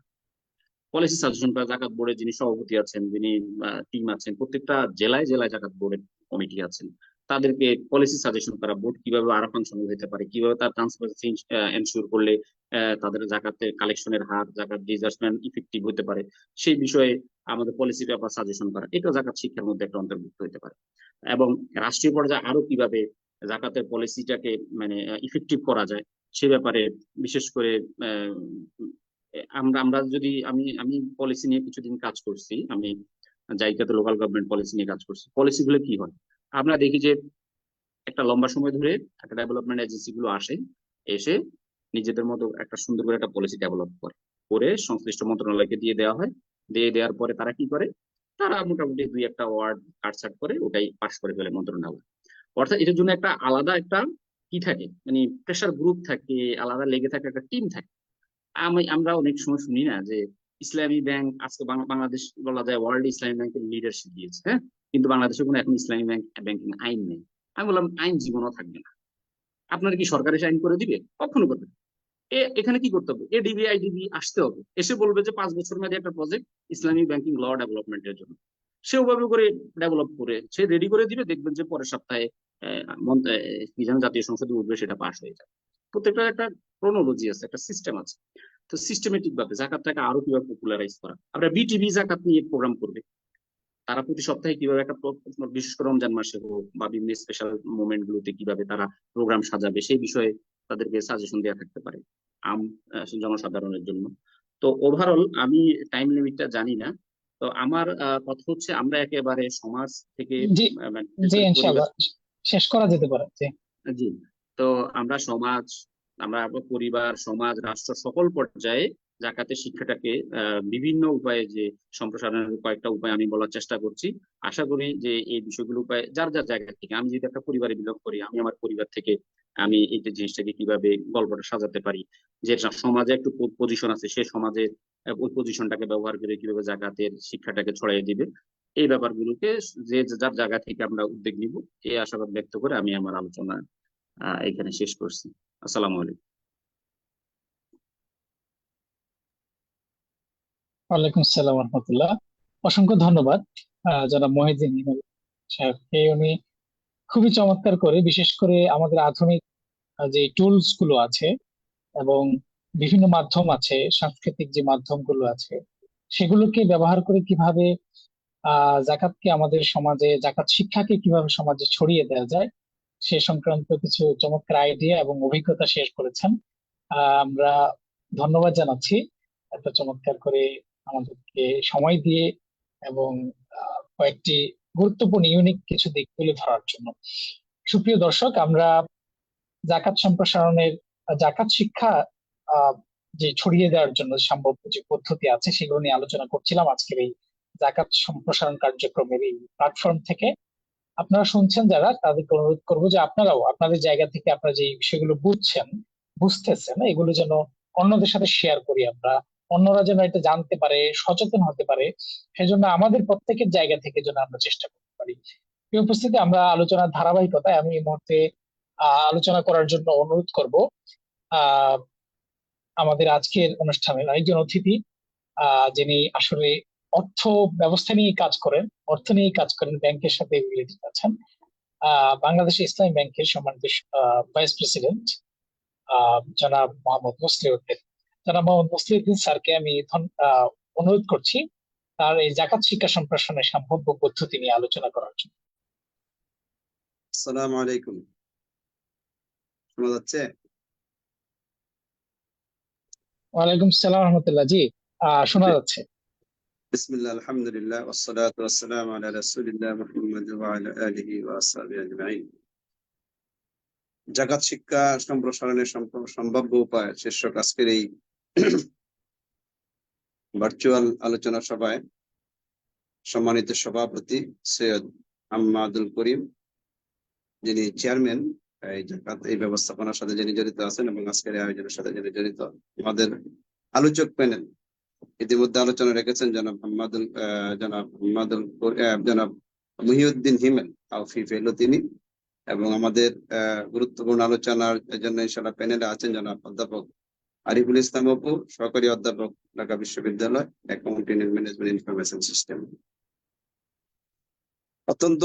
জাকাত বোর্ডের যিনি সভাপতি আছেন, যিনি টিম আছেন, প্রত্যেকটা জেলায় জেলায় জাকাত বোর্ডের কমিটি আছেন, তাদেরকে পলিসি সাজেশন করা, বোর্ড কিভাবে আরো ফাংশনাল হতে পারে, কিভাবে তার ট্রান্সপারেন্সি এনশিওর করলে তাদের জাকাতের কালেকশনের হার, জাকাত ডিসবার্সমেন্ট ইফেক্টিভ হতে পারে, সেই বিষয়ে আমাদের পলিসি পেপার সাজেশন করা, এটা জাকাত শিক্ষার মধ্যে একটা অন্তর্ভুক্ত হতে পারে। এবং রাষ্ট্রীয় পর্যায়ে আরো কিভাবে জাকাতের পলিসিটাকে মানে ইফেক্টিভ করা যায় সে ব্যাপারে বিশেষ করে আমরা আমরা যদি আমি আমি পলিসি নিয়ে কিছুদিন কাজ করছি, আমি জায়গাতে লোকাল গভর্নমেন্ট পলিসি নিয়ে কাজ করছি। পলিসি গুলো কি হয়, আমরা দেখি যে একটা লম্বা সময় ধরে একটা ডেভেলপমেন্ট এজেন্সি গুলো আসে, এসে নিজেদের মতো একটা সুন্দর করে একটা পলিসি ডেভেলপ করে সংশ্লিষ্ট মন্ত্রণালয়কে দিয়ে দেওয়া হয়। দিয়ে দেওয়ার পরে তারা কি করে, তারা মোটামুটি 2-1টা ওয়ার্ড কাটছাট করে ওটাই পাশ করে ফেলে মন্ত্রণালয়। অর্থাৎ এটার জন্য একটা আলাদা একটা কি থাকে, মানে প্রেশার গ্রুপ থাকে, আলাদা লেগে থাকে একটা টিম থাকে। আমরা অনেক সময় শুনি না যে ইসলামী ব্যাংক আজকে বাংলাদেশ বলা যায় ওয়ার্ল্ড ইসলামী ব্যাংকের লিডারশিপ দিয়েছে, হ্যাঁ, কিন্তু বাংলাদেশে কোনো এখন ইসলামী ব্যাংকিং আইন নেই। আমি বললাম আইন জীবনও থাকবে না। আপনার কি সরকার এসে আইন করে দিবে? কখনো করবে না। এখানে কি করতে হবে? এডিবি আইডিবি আসতে হবে, এসে বলবে যে 5 বছর মেয়াদী একটা প্রজেক্ট ইসলামী ব্যাংকিং ল ডেভেলপমেন্টের জন্য, সে ওভাবে করে ডেভেলপ করে সে রেডি করে দিবে, দেখবেন যে পরের সপ্তাহে কি যেন জাতীয় সংসদে উঠবে, সেটা পাশ হয়ে যাবে। প্রত্যেকটা একটা ক্রোনোলজি আছে, একটা সিস্টেম আছে। তো সিস্টেমেটিক ভাবে জাকাতটাকে আরো কিভাবে পপুলারাইজ করা, আমরা বিটিভি জাকাত নিয়ে প্রোগ্রাম করবে, তারা প্রতি সপ্তাহে কিভাবে একটা বিশেষ করে রমজান মাসে হোক বা বিভিন্ন স্পেশাল মোমেন্ট গুলোতে কিভাবে তারা প্রোগ্রাম সাজাবে সেই বিষয়ে তাদেরকে সাজেশন দেওয়া থাকতে পারে জনসাধারণের জন্য। তো ওভারঅল আমি টাইম লিমিটটা জানি না। তো আমার কথা হচ্ছে আমরা একেবারে সমাজ থেকে জি মানে জি পরিবার, ইনশাআল্লাহ শেষ করা যেতে পারে। জি জি, তো আমরা সমাজ, আমরা পরিবার, সমাজ, রাষ্ট্র সকল পর্যায়ে জাকাতের শিক্ষাটাকে বিভিন্ন উপায়ে যে সম্প্রসারণের কয়েকটা উপায় আমি বলার চেষ্টা করছি। আশা করি যে এই বিষয়গুলো উপায় যার যার জায়গা থেকে, আমি যদি একটা পরিবারে বিলং করি, আমি আমার পরিবার থেকে আমি এই যে জিনিসটাকে কিভাবে গল্পটা সাজাতে পারি, যে সমাজে একটু পজিশন আছে, সে সমাজে ওই পজিশনটাকে ব্যবহার করে কিভাবে জাকাতের শিক্ষাটাকে ছড়াইয়ে দিবে, এই ব্যাপারগুলোকে যে যার জায়গা থেকে আমরা উদ্যোগ নিব, এই আশাবাদ ব্যক্ত করে আমি আমার আলোচনা এখানে শেষ করছি। আসসালামু আলাইকুম। ওয়ালাইকুম আসসালাম রহমতুল্লাহ। অসংখ্য ধন্যবাদ জনাব মহিউদ্দিন হিমেল সাহেবকে। উনি খুবই চমৎকার করে, বিশেষ করে আমাদের আধুনিক যে টুলস গুলো আছে এবং বিভিন্ন মাধ্যম আছে, সাংস্কৃতিক যে মাধ্যমগুলো আছে, সেগুলোকে ব্যবহার করে কিভাবে জাকাতকে আমাদের সমাজে, জাকাত শিক্ষাকে কিভাবে সমাজে ছড়িয়ে দেওয়া যায় সে সংক্রান্ত কিছু চমৎকার আইডিয়া এবং অভিজ্ঞতা শেয়ার করেছেন। আমরা ধন্যবাদ জানাচ্ছি এত চমৎকার করে আমাদেরকে সময় দিয়ে এবং কয়েকটি গুরুত্বপূর্ণ ইউনিক কিছু দিক তুলে ধরার জন্য। সুপ্রিয় দর্শক, আমরা জাকাত সম্প্রসারণের, জাকাত শিক্ষা যে ছড়িয়ে দেওয়ার জন্য সম্ভব যে পদ্ধতি আছে সেগুলো নিয়ে আলোচনা করছিলাম আজকের এই জাকাত সম্প্রসারণ কার্যক্রমের এই প্ল্যাটফর্ম থেকে। আপনারা শুনছেন যারা, তাদেরকে অনুরোধ করবো যে আপনারাও আপনাদের জায়গা থেকে আপনারা যে বিষয়গুলো বুঝতেছেন, এগুলো যেন অন্যদের সাথে শেয়ার করি আমরা, অন্যরা যেন এটা জানতে পারে, সচেতন হতে পারে। সেজন্য আমাদের প্রত্যেকের জায়গা থেকে যেন আমরা চেষ্টা করতে পারি। এই উপস্থিতি আমরা আলোচনার ধারাবাহিকতায় আমি এই মুহূর্তে আলোচনা করার জন্য অনুরোধ করব আহ আমাদের আজকের অনুষ্ঠানের আরেকজন অতিথি, যিনি আসলে অর্থ ব্যবস্থা নিয়ে অর্থ নিয়ে কাজ করেন, ব্যাংকের সাথে রিলেটেড আছেন। বাংলাদেশ ইসলামী ব্যাংকের সম্মানিত ভাইস প্রেসিডেন্ট জনাব মোহাম্মদ মুসলিউদ্দিন। জনাব মোহাম্মদ মুসলিউদ্দিন স্যারকে আমি অনুরোধ করছি তার এই জাকাত শিক্ষা সম্প্রসারণের সম্ভাব্য পদ্ধতি নিয়ে আলোচনা করার জন্য। আসসালামু আলাইকুম। শোনা যাচ্ছে? ওয়ালাইকুম আসসালাম রহমতুল্লাহ। জি শোনা যাচ্ছে। বিসমিল্লাহ, আলহামদুলিল্লাহ, ওয়াসসালাতু ওয়াসসালামু আলা রাসূলিল্লাহ মুহাম্মদ ওয়া আলা আলিহি ওয়া আসহাবিহি আজমাইন। জাকাত শিক্ষা সম্প্রসারণের সম্ভাব্য উপায় শীর্ষক আজকের এই ভার্চুয়াল আলোচনা সভায় সম্মানিত সভাপতি সৈয়দ আহমাদুল করিম, যিনি চেয়ারম্যান এই জাকাত এই ব্যবস্থাপনার সাথে যিনি জড়িত আছেন, এবং আজকের আয়োজনের সাথে যিনি জড়িত, আমাদের আলোচক প্যানেল ইতিমধ্যে আলোচনা রেখেছেন জনাব মহিউদ্দিন হিমেল আউফি ফেলো তিনি, এবং আমাদের গুরুত্বপূর্ণ আলোচনার জন্য ইনশাআল্লাহ প্যানেলে আছেন জনাব অধ্যাপক আরিফুল ইসলাম অপু, সহকারী অধ্যাপক, ঢাকা বিশ্ববিদ্যালয়, accounting and management information system. অত্যন্ত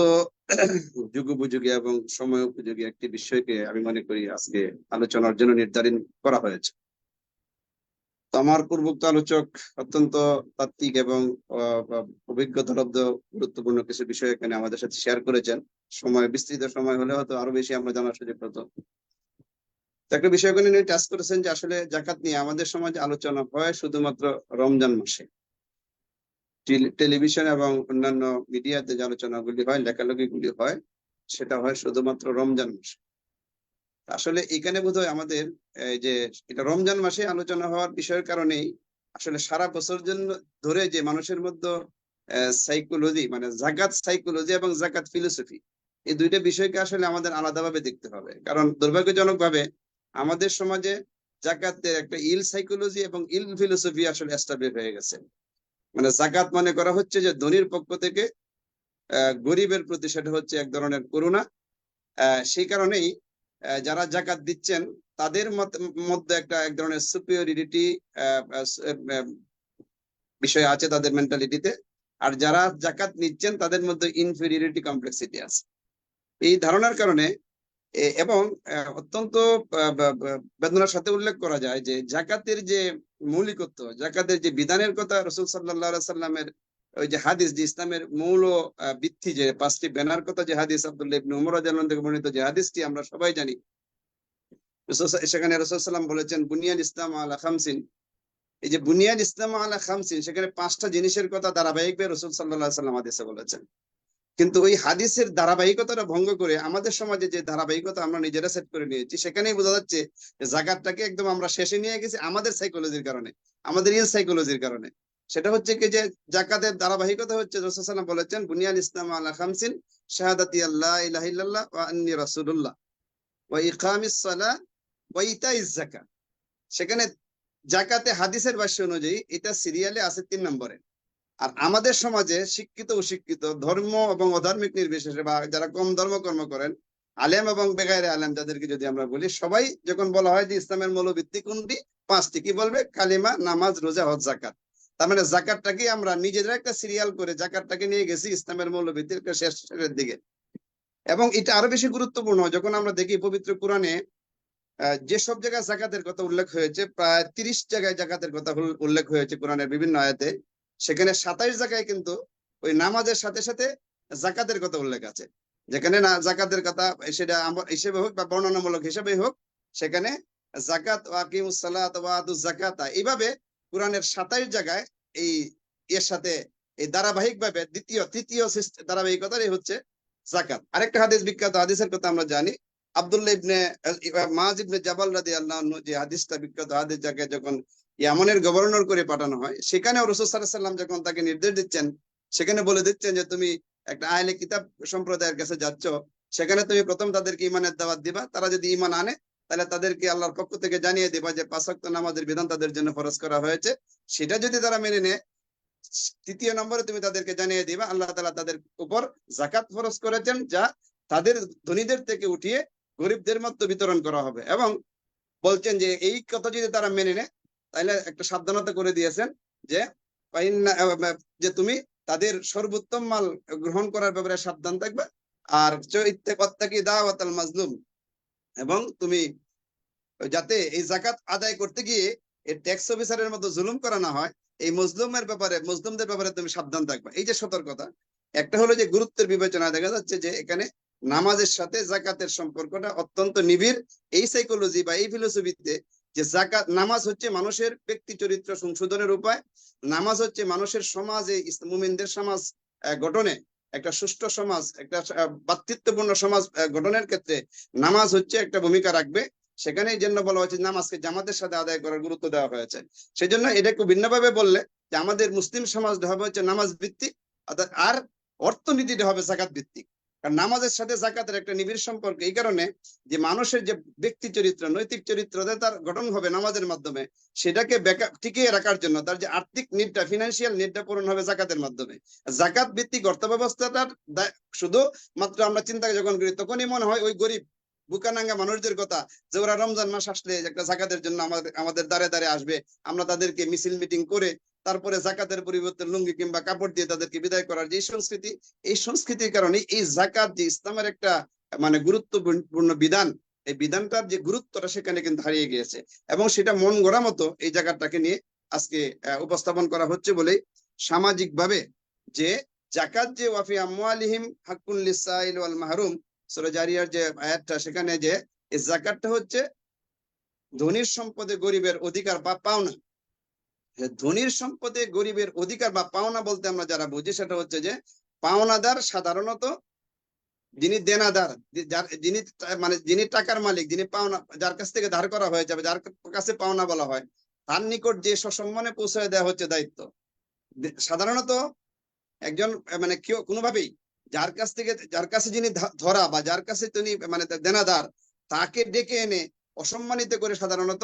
যুগোপযোগী এবং সময় উপযোগী একটি বিষয়কে আমি মনে করি আজকে আলোচনার জন্য নির্ধারণ করা হয়েছে। তো আমার পূর্বোক্ত আলোচক অত্যন্ত তাত্ত্বিক এবং অভিজ্ঞতালব্ধ গুরুত্বপূর্ণ কিছু বিষয় এখানে আমাদের সাথে শেয়ার করেছেন। বিস্তৃত সময় হলে হয়তো আরো বেশি আমরা জানার সুযোগ হতো। একটা বিষয়গুলো নিয়ে টাচ করেছেন যে আসলে জাকাত নিয়ে আমাদের সমাজে আলোচনা হয় শুধুমাত্র রমজান মাসে। টেলিভিশন এবং অন্যান্য মিডিয়াতে যে আলোচনাগুলি হয়, লেখালেখিগুলি হয়, সেটা হয় শুধুমাত্র রমজান মাসে। আসলে এখানে বোধহয় আমাদের যে এটা রমজান মাসে আলোচনা হওয়ার বিষয়ের কারণেই আসলে সারা বছর জন্য ধরে যে মানুষের মধ্যে সাইকোলজি, মানে জাকাত সাইকোলজি এবং জাকাত ফিলোসফি, এই দুইটা বিষয়কে আসলে আমাদের আলাদাভাবে দেখতে হবে। কারণ দুর্ভাগ্যজনক ভাবে আমাদের সমাজে জাকাতের একটা ইল সাইকোলজি এবং ইল ফিলোসফি আসলে এস্টাবলিশ হয়ে গেছে। মানে জাকাত মনে করা হচ্ছে যে ধনীর পক্ষ থেকে গরিবের প্রতি সেটা হচ্ছে এক ধরনের করুণা। সেই কারণেই যারা জাকাত দিচ্ছেন তাদের মধ্যে একটা এক ধরনের সুপিরিয়রিটি বিষয় আছে তাদের মেন্টালিটিতে, আর যারা জাকাত নিচ্ছেন তাদের মধ্যে ইনফেরিয়রিটি কমপ্লেক্সিটি আছে। এই ধারণার কারণে এবং অত্যন্ত বেদনার সাথে উল্লেখ করা যায় যে জাকাতের যে মৌলিকত্ব, জাকাতের যে বিধানের কথা রাসূল সাল্লাল্লাহু আলাইহি সাল্লামের ওই যে হাদিস, যে ইসলামের মূল ভিত্তি যে 5টি ব্যানার কথা যে হাদিস আব্দুল্লাহ ইবনে উমর রাদিয়াল্লাহু আনহু থেকে বর্ণিত যে হাদিসটি আমরা সবাই জানি, সেখানে রাসূল সাল্লাম বলেছেন বুনিয়াল ইসলাম আলা খামসিন। এই যে বুনিয়াল ইসলাম আলা খামসিন, সেখানে 5টা জিনিসের কথা ধারাবাহিকভাবে রাসূল সাল্লাল্লাহু আলাইহি সাল্লাম হাদিসে বলেছেন। কিন্তু ওই হাদিসের ধারাবাহিকতাটা ভঙ্গ করে আমাদের সমাজে যে ধারাবাহিকতা আমরা নিজেরা সেট করে নিয়েছি, সেখানেই বোঝা যাচ্ছে যে জাকাতটাকে একদম আমরা শেষে নিয়ে গেছি আমাদের সাইকোলজির কারণে, আমাদের ইল সাইকোলজির কারণে। সেটা হচ্ছে কি যে জাকাতের ধারাবাহিকতা হচ্ছে রাসূল সাল্লাল্লাহু আলাইহি ওয়াসাল্লাম বলেছেন বুনিয়াল ইসলাম আলা খামসিন শাহাদাতি আল্লা ইলাহা ইল্লাল্লাহ ওয়া আন্নী রাসূলুল্লাহ ওয়া ইকামিস সালাহ ওয়া ইতাইজ যাকাত। সেখানে জাকাতে হাদিসের ভাষ্য অনুযায়ী এটা সিরিয়ালে আছে 3 নম্বরে। আর আমাদের সমাজে শিক্ষিত অশিক্ষিত, ধর্ম এবং অধার্মিক নির্বিশেষে, বা যারা কম ধর্মকর্ম করেন, আলেম এবং বেগাইরে আলেম যাদেরকে যদি আমরা বলি, সবাই যখন বলা হয় যে ইসলামের মৌলভিত্তি কোনটি, 5টি, কি বলবে? কালিমা, নামাজ, রোজা, হজ, যাকাত। তার মানে জাকাতটাকে আমরা নিজেদের একটা সিরিয়াল করে জাকাতটাকে নিয়ে গেছি ইসলামের মৌলভিত্তির শেষের দিকে। এবং এটা আরো বেশি গুরুত্বপূর্ণ যখন আমরা দেখি পবিত্র কোরআনে যেসব জায়গায় জাকাতের কথা উল্লেখ হয়েছে, প্রায় 30 জায়গায় জাকাতের কথা উল্লেখ হয়েছে কোরআনের বিভিন্ন আয়াতে। সেখানে 27 জায়গায় কিন্তু ওই নামাজের সাথে সাথে জাকাতের কথা উল্লেখ আছে। যেখানে না জাকাতের কথা সেটা হিসেবে হোক বা বর্ণনামূলক হিসেবে হোক, সেখানে জাকাত ওয়া আকিমুস সালাত ওয়া আতুজ যাকাতা, এইভাবে কোরআনের 27 জায়গায় এই এর সাথে এই ধারাবাহিকভাবে তৃতীয় ধারাবাহিকতাই হচ্ছে জাকাত। আরেকটা হাদিস, বিখ্যাত হাদিসের কথা আমরা জানি, আব্দুল্লাহ ইবনে মুআয ইবনে জাবাল রাদিয়াল্লাহু আনহু যে হাদিসটা বিখ্যাত হাদিস, যাকে যখন ইয়ামানের গভর্নর করে পাঠানো হয়, সেখানেও রাসূল সাল্লাল্লাহু আলাইহি ওয়াসাল্লাম যখন তাকে নির্দেশ দিচ্ছেন, সেখানে বলে দিচ্ছেন যে তুমি একটা আহলে কিতাব সম্প্রদায়ের কাছে যাচ্ছ, সেখানে তুমি প্রথম তাদেরকে ঈমানের দাওয়াত দিবা। তারা যদি ঈমান আনে তাহলে তাদেরকে আল্লাহর পক্ষ থেকে জানিয়ে দিবা যে 5 ওয়াক্ত নামাজের বিধান তাদের জন্য ফরজ করা হয়েছে। সেটা যদি তারা মেনে নেয়, 3য় নম্বরে তুমি তাদেরকে জানিয়ে দিবা আল্লাহ তাআলা তাদের উপর যাকাত ফরজ করেছেন, যা তাদের ধনীদের থেকে উঠিয়ে গরিবদের মধ্যে বিতরণ করা হবে। এবং বলছেন যে এই কথা যদি তারা মেনে নেয়, তাহলে একটা সাবধানতা করে দিয়েছেন যে তুমি তাদের সর্বোত্তম মাল গ্রহণ করার ব্যাপারে সাবধান থাকবে। আর ইত্তাকি দাওয়াতাল মাজলুম, এবং তুমি যাতে এই জাকাত আদায় করতে গিয়ে এই ট্যাক্স অফিসারের মতো জুলুম করা না হয়, এই মুসলিমদের ব্যাপারে তুমি সাবধান থাকবে। এই যে সতর্কতা, একটা হলো যে গুরুত্বের বিবেচনায় দেখা যাচ্ছে যে এখানে নামাজের সাথে জাকাতের সম্পর্কটা অত্যন্ত নিবিড়। এই সাইকোলজি বা এই ফিলোসফিতে যে জাকাত, নামাজ হচ্ছে মানুষের ব্যক্তি চরিত্র সংশোধনের উপায়, নামাজ হচ্ছে মানুষের সমাজে, মুমিনদের সমাজ গঠনে, একটা সুষ্ঠু সমাজ, একটা ভ্রাতৃত্বপূর্ণ সমাজ গঠনের ক্ষেত্রে নামাজ হচ্ছে একটা ভূমিকা রাখবে। সেখানে এই জন্য বলা হয়েছে নামাজকে জামাতের সাথে আদায় করার গুরুত্ব দেওয়া হয়েছে। সেই জন্য এটা একটু ভিন্নভাবে বললে যে আমাদের মুসলিম সমাজটা হবে হচ্ছে নামাজ ভিত্তিক, আর অর্থনীতিটা হবে জাকাত ভিত্তিক। কারণ নামাজের সাথে জাকাতের একটা নিবিড় সম্পর্ক, এই কারণে যে মানুষের যে ব্যক্তি চরিত্র, নৈতিক চরিত্র তার গঠন হবে নামাজের মাধ্যমে, সেটাকে টিকিয়ে রাখার জন্য তার যে আর্থিক নিডটা, ফিনান্সিয়াল নিডটা পূরণ হবে জাকাতের মাধ্যমে। জাকাত ভিত্তিক অর্থ ব্যবস্থাটার শুধু মাত্র আমরা চিন্তা যখন করি, তখনই মনে হয় ওই গরিব বুকানাঙ্গা মানুষদের কথা, যে ওরা রমজান মাস আসলে একটা জাকাতের জন্য আমাদের দ্বারে দ্বারে আসবে, আমরা তাদেরকে মিছিল মিটিং করে তারপরে জাকাতের পরিবর্তে লুঙ্গি কিংবা কাপড় দিয়ে তাদেরকে বিদায় করার যে সংস্কৃতি, এই সংস্কৃতির কারণে এই জাকাত যে ইসলামের একটা মানে গুরুত্বপূর্ণ বিধান, এই বিধানটার যে গুরুত্বটা সেখানে কিন্তু হারিয়ে গিয়েছে। এবং সেটা মন গড়া মতো এই জাকাতটাকে নিয়ে আজকে উপস্থাপন করা হচ্ছে বলেই সামাজিকভাবে যে জাকাত যে ওয়াফি আমওয়ালিহিম হাক্কুন লিসাইল ওয়াল মাহরুম, সূরা জারিয়ার যে আয়াতটা, সেখানে যে এই জাকাতটা হচ্ছে ধনীর সম্পদে গরিবের অধিকার বা পাওনা। ধনীর সম্পদে গরিবের অধিকার বা পাওনা বলতে আমরা যারা বুঝি, সেটা হচ্ছে যে পাওনাদার সাধারণত যিনি দেনাদার, যিনি টাকার মালিক, যিনি পাওনা, যার কাছ থেকে ধার করা হয়ে যাবে, যার কাছে পাওনা বলা হয়, তার নিকট যে সসম্মানে পৌঁছে দেওয়া হচ্ছে দায়িত্ব। সাধারণত একজন মানে কেউ কোনোভাবেই যার কাছে যিনি ধরা বা যার কাছে তিনি মানে দেনাদার, তাকে ডেকে এনে অসম্মানিত করে সাধারণত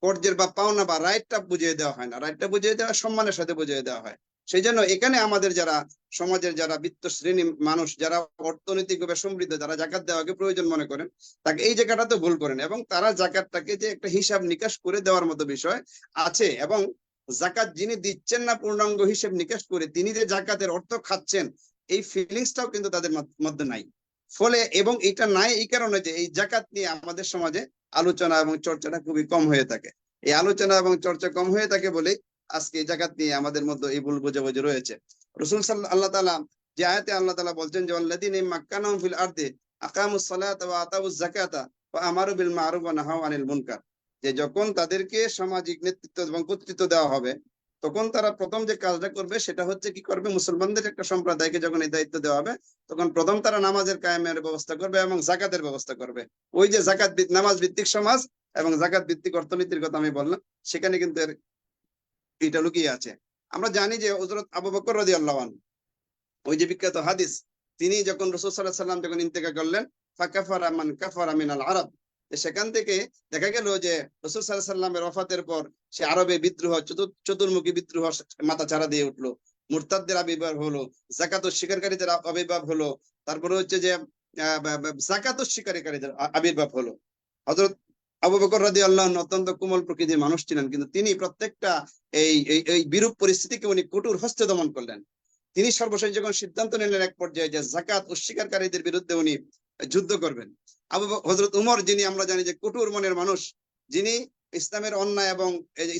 কর্জের বা পাওনা বা রাইটটা বুঝিয়ে দেওয়া হয় না, রাইটটা বুঝিয়ে দেওয়া সম্মানের সাথে বুঝিয়ে দেওয়া হয়। সেই জন্য এখানে আমাদের যারা সমাজের যারা বিত্ত শ্রেণী মানুষ, যারা অর্থনৈতিকভাবে সমৃদ্ধ, যারা জাকাত দেওয়াকে প্রয়োজন মনে করেন, তাকে এই জায়গাটাতে ভুল করেন, এবং তারা জাকাতটাকে যে একটা হিসাব নিকাশ করে দেওয়ার মতো বিষয় আছে, এবং জাকাত যিনি দিচ্ছেন না পূর্ণাঙ্গ হিসেব নিকাশ করে তিনি যে জাকাতের অর্থ খাচ্ছেন এই ফিলিংসটাও কিন্তু তাদের মধ্যে নাই। ফলে এবং এটা নাই এই কারণে যে এই জাকাত নিয়ে আমাদের সমাজে আলোচনা এবং চর্চাটা খুবই কম হয়ে থাকে। এই আলোচনা এবং চর্চা কম হয়ে থাকে বলে আজকে এই জাকাত নিয়ে আমাদের মধ্যে এই ভুল বোঝাবুঝি রয়েছে। রাসূল আল্লাহ তাআলা যে আয়াতে আল্লাহ তাআলা বলছেন যে আল্লাযীনা মাক্কানাহুম ফিল আরদি আকামুস সালাতা ওয়া আতাউজ যাকাতা ওয়া আমারু বিল মা'রুফ ওয়া নাহাউ আনিল মুনকার, যে যখন তাদেরকে সামাজিক নেতৃত্ব এবং কর্তৃত্ব দেওয়া হবে তখন তারা প্রথম যে কাজটা করবে সেটা হচ্ছে কি করবে, মুসলমানদের একটা সম্প্রদায়কে যখন এই দায়িত্ব দেওয়া হবে তখন প্রথম তারা নামাজের কায়েমের ব্যবস্থা করবে এবং জাকাতের ব্যবস্থা করবে। ওই যে জাকাত নামাজ ভিত্তিক সমাজ এবং জাকাত ভিত্তিক অর্থনীতির কথা আমি বললাম, সেখানে কিন্তু এটা লুকিয়ে আছে। আমরা জানি যে হযরত আবু বকর রাদিয়াল্লাহু আনহু, ওই যে বিখ্যাত হাদিস, তিনি যখন রাসূল সাল্লাল্লাহু আলাইহি ওয়াসাল্লাম যখন ইন্তেকাল করলেন, ফাকাফারা মান কাফারা মিনাল আরব, সেখান থেকে দেখা গেল যে রাসূল সাল্লাল্লাহু আলাইহি ওয়াসাল্লামের ওয়াফাতের পর সে আরবে বিদ্রোহ, চতুর্মুখী বিদ্রোহ মাথা চারা দিয়ে উঠলো, মুরতাদদের আবির্ভাব হলো, যাকাত স্বীকারীদের আবির্ভাব হলো, তারপরে হচ্ছে যে যাকাত স্বীকারীদের আবির্ভাব হলো। হযরত আবু বকর রাদিয়াল্লাহু আনহু অত্যন্ত কোমল প্রকৃতির মানুষ ছিলেন, কিন্তু তিনি প্রত্যেকটা এই বিরূপ পরিস্থিতিকে উনি কঠোর হস্তে দমন করলেন। তিনি সর্বশেষ যখন সিদ্ধান্ত নিলেন এক পর্যায়ে যে যাকাত অস্বীকারীদের বিরুদ্ধে উনি যুদ্ধ করবেন। হযরত উমর, যিনি আমরা জানি যে কঠোর মনের মানুষ, যিনি ইসলামের অন্যায় এবং